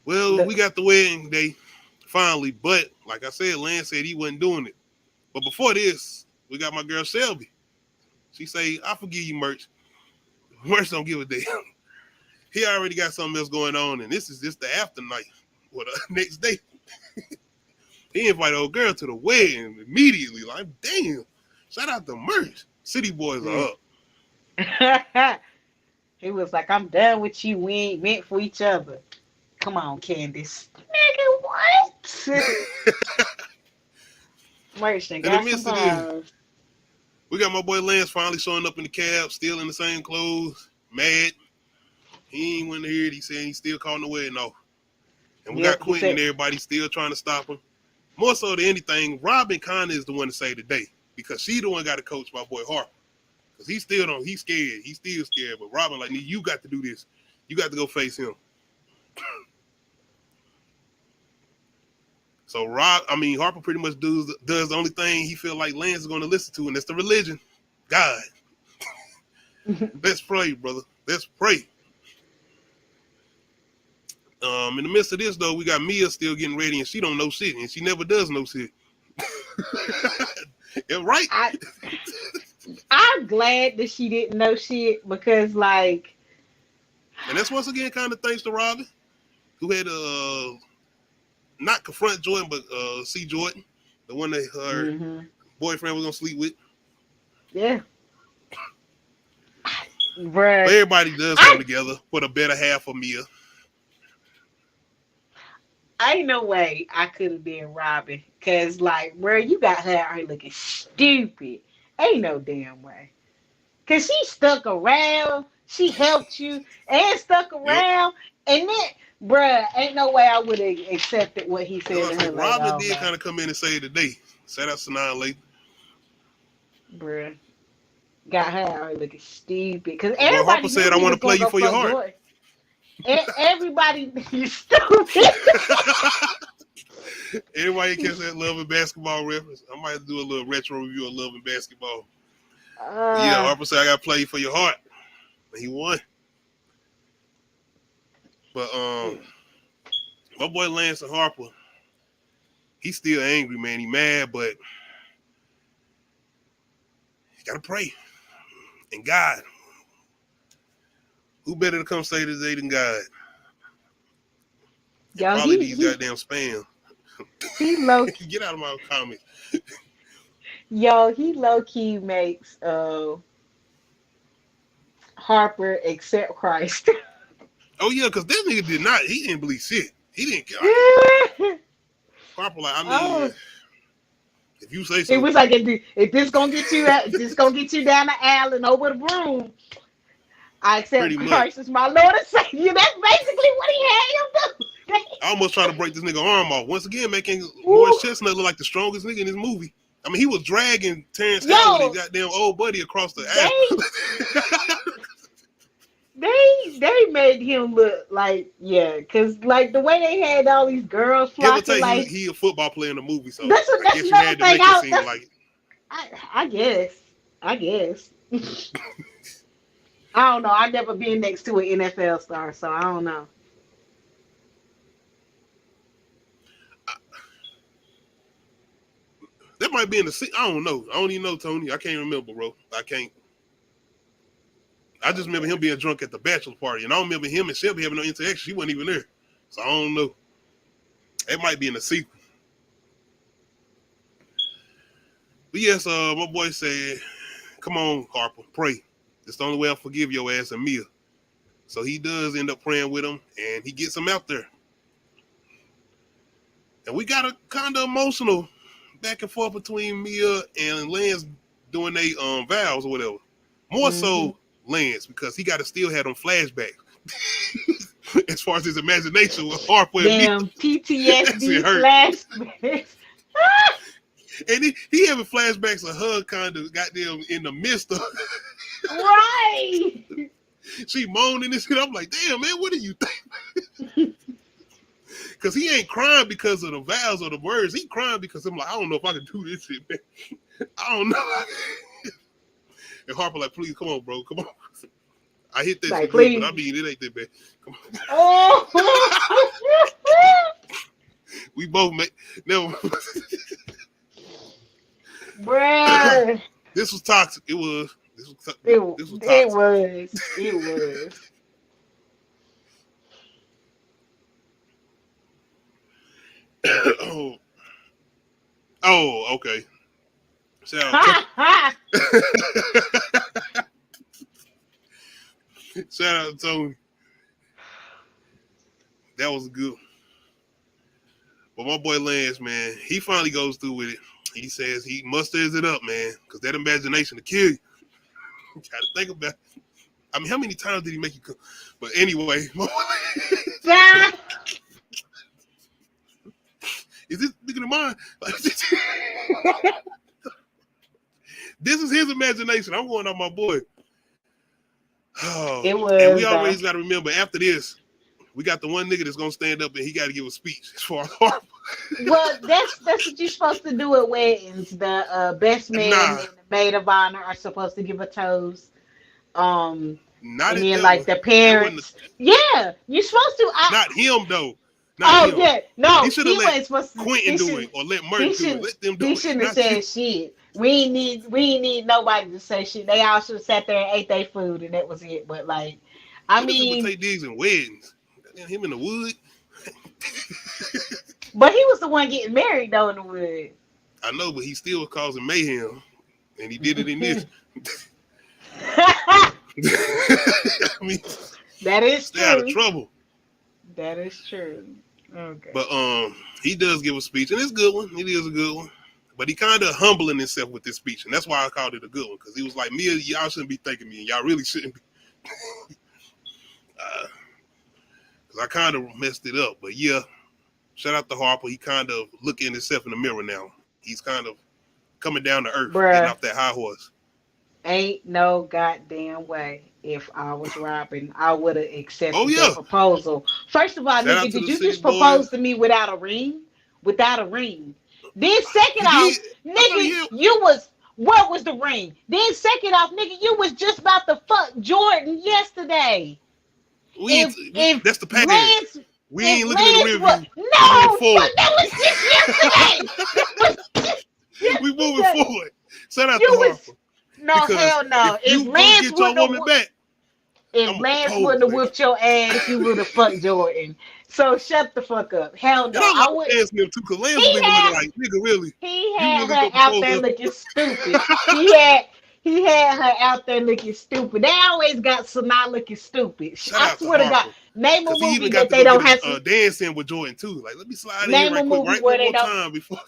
Well, we got the wedding day finally, but like I said, Lance said he wasn't doing it. But before this, we got my girl Shelby. She say, "I forgive you, Merch. Merch don't give a damn. He already got something else going on, and this is just the after night or the next day." He invited old girl to the wedding immediately. Like, damn, shout out to Merch. City boys are up. He was like, "I'm done with you. We ain't meant for each other. Come on, Candace." Nigga, what? Merch done got some balls. We got my boy Lance finally showing up in the cab, still in the same clothes, mad. He ain't went to hear it. He said he's still calling the wedding off. And we got Quentin and everybody still trying to stop him. More so than anything, Robin kind of is the one to say today because she the one got to coach my boy Harper. Because he's still he's scared. He's still scared. But Robin like, you got to do this. You got to go face him. So Harper pretty much does the only thing he feel like Lance is going to listen to, and that's the religion. God. Let's pray, brother. Let's pray. In the midst of this, though, we got Mia still getting ready, and she don't know shit, and she never does know shit. Yeah, right? I'm glad that she didn't know shit because, like... And that's once again kind of thanks to Robin, who had not confront Jordan, but see Jordan, the one that her boyfriend was going to sleep with. Yeah. Bruh. But everybody does come together for the better half of Mia. Ain't no way I could have been Robin. Because, like, bro, you got her out here looking stupid. Ain't no damn way. Because she stuck around. She helped you and stuck around. And then, bruh, ain't no way I would have accepted what he said to her. Robin like, did kind of come in and say it today. Shout out to Sanaa Lathan. Bruh. Got her out here looking stupid. Because everybody Harper said, "I want to play you for your heart." Everybody, you stupid. Anybody catch that Love and Basketball reference? I might do a little retro review of Love and Basketball. Yeah, Harper said, "I got to play you for your heart." And he won. But my boy Lance and Harper, he's still angry, man. He mad, but you got to pray. And God, who better to come say today than God? Yo, probably these goddamn spam. He low Get out of my comments. Yo, he low key makes Harper accept Christ. Oh yeah, because this nigga he didn't believe shit. He didn't care. Harper like, I mean, if you say so. It was like, if this gonna get you out, this gonna get you down the aisle and over the broom, I accept Christ as my Lord and Savior. That's basically what he had him do. I almost tried to break this nigga arm off. Once again, making Morris Chestnut look like the strongest nigga in this movie. I mean, he was dragging Terrence Yo, Howard and goddamn old buddy across the aisle. They made him look like, yeah, because like the way they had all these girls Give or flocking, take, like he a football player in the movie, so that's I guess you another had to thing. make it seem like it. I guess. I don't know. I've never been next to an NFL star, so I don't know. That might be in the I don't know. I don't even know, Tony. I can't remember, bro. I can't. I just remember him being drunk at the bachelor party, and I don't remember him and Shelby having no interaction. She wasn't even there, so I don't know. It might be in the sequel. But yes, my boy said, "Come on, Harper, pray. It's the only way I'll forgive your ass and Mia." So he does end up praying with him, and he gets him out there. And we got a kind of emotional back and forth between Mia and Lance doing their vows or whatever. More so Lance, because he got to still have them flashbacks. As far as his imagination with Harper and Mia. Damn PTSD flashbacks. And he having flashbacks of her kind of goddamn in the midst of Right. she moaning and shit. I'm like, damn, man, what do you think? Because he ain't crying because of the vows or the words. He crying because I'm like, I don't know if I can do this shit, man. I don't know. And Harper like, please, come on, bro. Come on. I hit that like, shit please. good, but I mean, it ain't that bad. Come on. Oh. We both make, never. Bruh. This was toxic. It was. This was toxic. It was. Oh, okay. Shout out to Tony. That was good. But my boy Lance, man, he finally goes through with it. He says he musters it up, man, because that imagination to kill you. You gotta think about it. I mean, how many times did he make you come? But anyway, is this bigger than mine? This is his imagination. I'm going on my boy. Oh, It was, and we always got to remember after this, we got the one nigga that's gonna stand up and he got to give a speech as far as Harper. Well, that's what you're supposed to do at weddings. The best man and the maid of honor are supposed to give a toast. Not and at then that like one. the parents. Yeah, you're supposed to. Not him though. Not him. Yeah, no, He should have let supposed to. Quentin do it or let Murray do it. Let them do it. He shouldn't have Not said you. shit. We ain't need nobody to say shit. They all should have sat there and ate their food and that was it. But like, I mean, take digs in weddings. Him in the wood. But he was the one getting married though in the wood. I know, but he still was causing mayhem, and he did it in this. I mean, that is stay out of true. trouble. That is true. Okay. But he does give a speech, and it's a good one. It is a good one. But he kind of humbling himself with this speech, and that's why I called it a good one, because he was like, Mia, y'all shouldn't be thanking me, and y'all really shouldn't be. Because I kind of messed it up. But yeah, shout out to Harper. He kind of looking at himself in the mirror now. He's kind of coming down to earth, getting off that high horse. Ain't no goddamn way. If I was Robin, I would have accepted the proposal. First of all, nigga, did you just propose to me without a ring? Without a ring. Then second off, nigga, what was the ring? Then second off, nigga, you was just about to fuck Jordan yesterday. That's the package. We ain't looking at the rear view. No, that was just yesterday. We moving forward. Shout out to Harper. No, hell no. If Lance wouldn't have whipped your ass, you would have fucked Jordan. So shut the fuck up. Hell no. I would ask him too, because Lance was looking like, nigga, really? He had her out there looking stupid. He had her out there looking stupid. They always got Sanaa looking stupid. I swear to God. Name a movie that they don't have to dancing with Jordan too. Like, let me slide in here right quick, right one more time before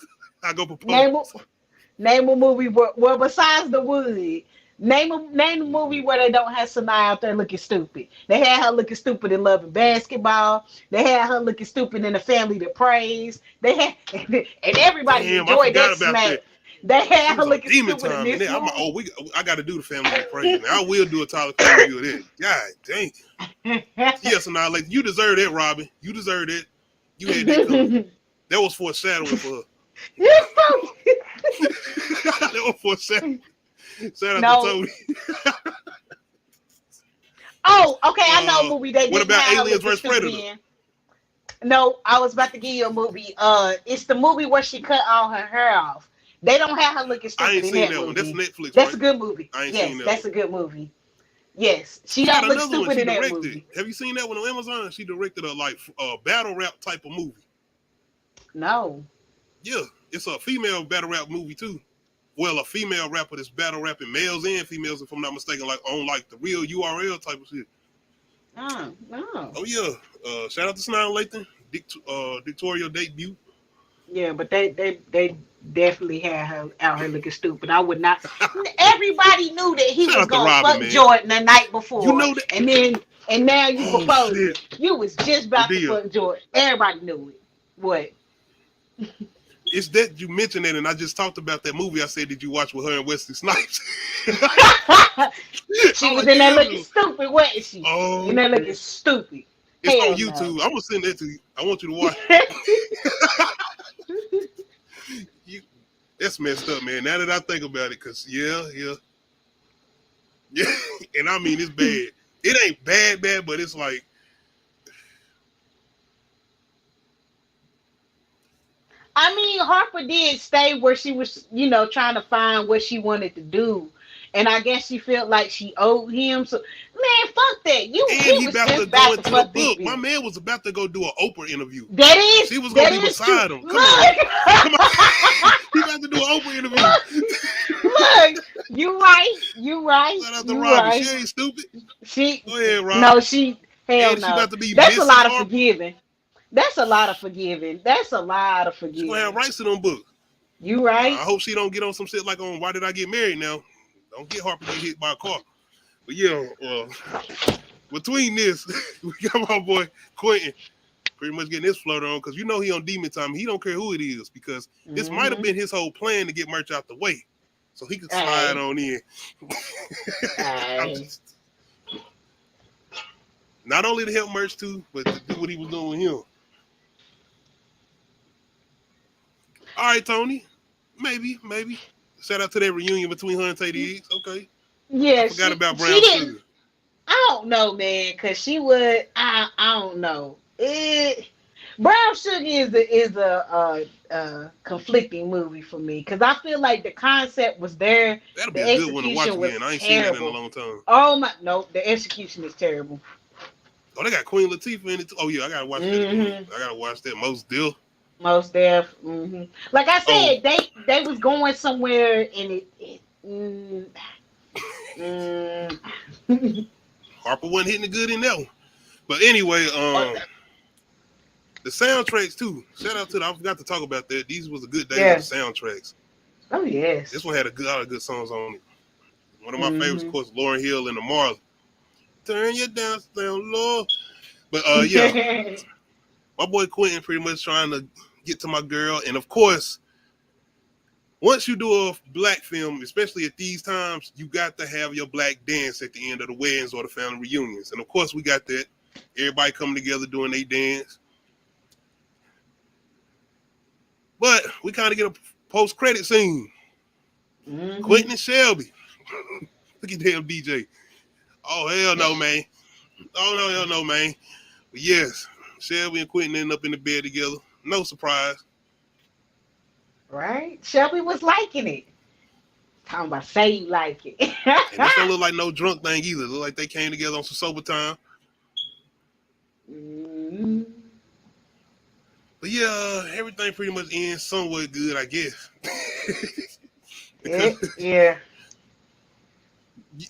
I go propose. Name a movie where besides The Wood, name a movie where they don't have Sanaa out there looking stupid. They had her looking stupid in Love and Basketball. They had her looking stupid in The Family That Prays. They had and everybody enjoyed that smack. They had She her was on looking demon stupid in time in this there. movie. I got to do the family praise. Now I will do a Tyler Perry review of that. God dang. Yes, and now like you deserve that, Robin. You deserve that. You had that coming. That was foreshadowing for her. You're so That was foreshadowing. Shout out No. to Tony. Oh, okay. I know a movie they What didn't about have her Aliens looking vs. stupid Predator? in. No, I was about to give you a movie. It's the movie where she cut all her hair off. They don't have her looking I stupid ain't in seen that that movie. one. That's Netflix, That's right? a good movie. I ain't Yes, seen that that's one. a good movie. Yes, she She got don't look another one stupid she in that directed. movie. Have you seen that one on Amazon? She directed a battle rap type of movie. No. Yeah, it's a female battle rap movie too. Well, a female rapper that's battle rapping males and females, if I'm not mistaken, like on like the real URL type of shit. No. Oh yeah. Shout out to Snide Lathan, Victoria debut. Yeah, but they definitely had her out here looking stupid. I would not. Everybody knew that he Shout was out to gonna Robin, fuck man. Jordan the night before. You know that- and now you Oh, proposed. shit. You was just about to Deal. fuck Jordan. Everybody knew it. What? It's that you mentioned that, and I just talked about that movie. I said, did you watch with her and Wesley Snipes? She I'm was like, in there yeah. looking stupid, wasn't she? Oh, In there looking stupid. it's Hell on YouTube. no. I'm gonna send that to you. I want you to watch. That's messed up, man. Now that I think about it, cause yeah, and I mean it's bad. It ain't bad, but it's like I mean, Harper did stay where she was, trying to find what she wanted to do. And I guess she felt like she owed him. So, man, fuck that. and He he was about to just go about into to the fuck book. this My bitch. man was about to go do an Oprah interview. That is. She was gonna that be is beside true. him. Come on. Look, Come on. He about to do an Oprah interview. look, you right. You right. Shout out to You Robin. right. She ain't stupid. She. Go ahead, Rob. No, she. Hell And she no. about to be That's a Mrs. lot of Harper. forgiving. That's a lot of forgiving. That's a lot of She forgiving. gonna have rights to them books. You right. I hope she don't get on some shit like on Why Did I Get Married Now. Don't get Harper get hit by a car. But yeah, between this, we got my boy Quentin pretty much getting his flutter on because he on demon time. He don't care who it is because this might have been his whole plan to get merch out the way. So he could slide on in. Not only to help merch too, but to do what he was doing with him. All right, Tony. Maybe. Shout out to that reunion between her and Tay Diggs. Okay. Yeah, I forgot about Brown she didn't. Sugar. I don't know, man, because she would. I don't know. Brown Sugar is a conflicting movie for me because I feel like the concept was there. That'll be The a good one to watch execution was again. I ain't seen that in a terrible. long time. Oh my, no, the execution is terrible. Oh, they got Queen Latifah in it too. Oh yeah, I gotta watch that. I gotta watch that. Most Def. Most def. Like I said, they was going somewhere and Harper wasn't hitting it good in that one. But anyway, the soundtracks too. Shout out to I forgot to talk about that. These was a good day of the soundtracks. Oh yes. This one had a lot of good songs on it. One of my favorites, of course, Lauryn Hill and the Marley. Turn your dance down low. But yeah, my boy Quentin pretty much trying to get to my girl. And of course, once you do a black film, especially at these times, you got to have your black dance at the end of the weddings or the family reunions. And of course, we got that. Everybody coming together doing their dance. But we kind of get a post-credit scene. Quentin and Shelby. Look at damn DJ. Oh, hell no, man. Oh, no, hell no, man. But yes, Shelby and Quentin end up in the bed together. No surprise. Right? Shelby was liking it. Talking about say you like it. And this don't look like no drunk thing either. Look like they came together on some sober time. But yeah, everything pretty much ends somewhat good, I guess. Yeah.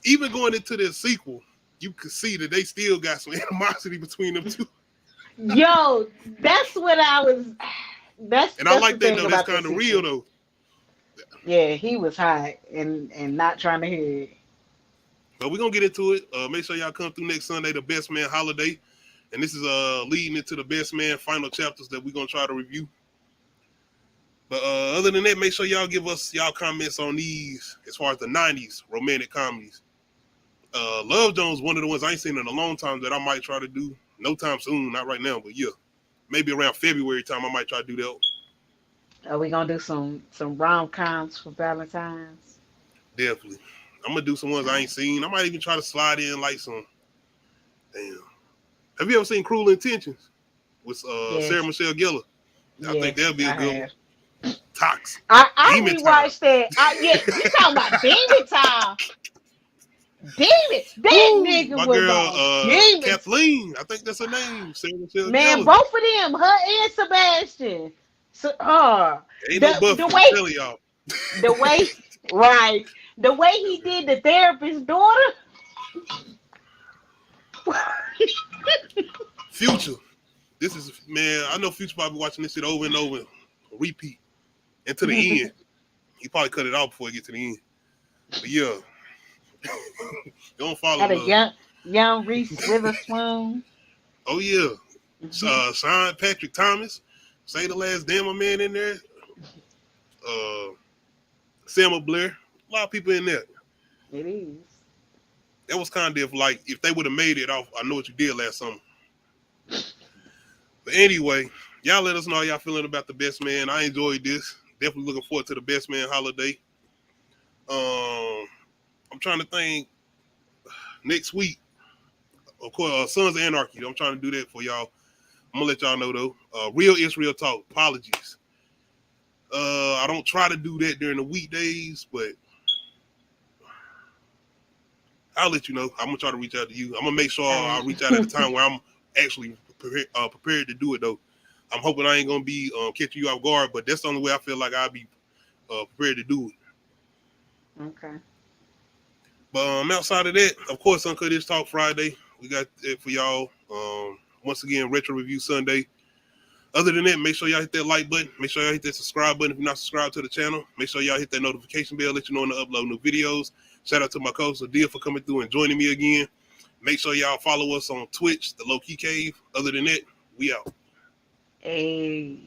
Even going into the sequel, you could see that they still got some animosity between them two. Yo, that's what I was. And I like that though. That's kind of real though. Yeah, he was hot and not trying to hear it. But we're gonna get into it. Make sure y'all come through next Sunday, the Best Man Holiday. And this is leading into the Best Man final chapters that we're gonna try to review. But other than that, make sure y'all give us y'all comments on these as far as the 90s romantic comedies. Love Jones, one of the ones I ain't seen in a long time that I might try to do. No time soon, not right now, but yeah. Maybe around February time I might try to do that. Are we gonna do some rom-coms for Valentine's? Definitely. I'm gonna do some ones I ain't seen. I might even try to slide in like some. Damn. Have you ever seen Cruel Intentions with Yes. Sarah Michelle Gellar? I think that'll be a good one. Tox. I Demon rewatched that. Yeah, you talking about Demon Time? Demon, that nigga My was girl, on Demon. Kathleen. I think that's her name. Sarah Michelle Man, Gellar. both of them, her and Sebastian. So, Ain't no Buffy. the I'm way, telling y'all. the way, right, the way he did the therapist's daughter. Future. This is, man, I know Future probably watching this shit over and over, repeat, and to the end. He probably cut it out before he get to the end. But yeah. Don't follow Got a love. young Reese Witherspoon. Oh yeah. Sean Patrick Thomas. Say the last damn a man in there. Selma Blair. A lot of people in there. It is. That was kind of like if they would have made it off I Know What You Did last summer. But anyway, y'all let us know how y'all feeling about the Best Man. I enjoyed this. Definitely looking forward to the Best Man holiday. I'm trying to think next week. Of course, Sons of Anarchy. I'm trying to do that for y'all. I'm gonna let y'all know though. Real Israel Talk. Apologies. I don't try to do that during the weekdays, but I'll let you know. I'm gonna try to reach out to you. I'm gonna make sure I reach out at the time where I'm actually prepared to do it though. I'm hoping I ain't gonna be catching you off guard, but that's the only way I feel like I'll be prepared to do it. Okay. But outside of that, of course, Uncut Ish Talk Friday. We got it for y'all. Once again, Retro Review Sunday. Other than that, make sure y'all hit that like button. Make sure y'all hit that subscribe button if you're not subscribed to the channel. Make sure y'all hit that notification bell, let you know when to upload new videos. Shout out to my co-host Adia for coming through and joining me again. Make sure y'all follow us on Twitch, The Low Key Cave. Other than that, we out. Hey.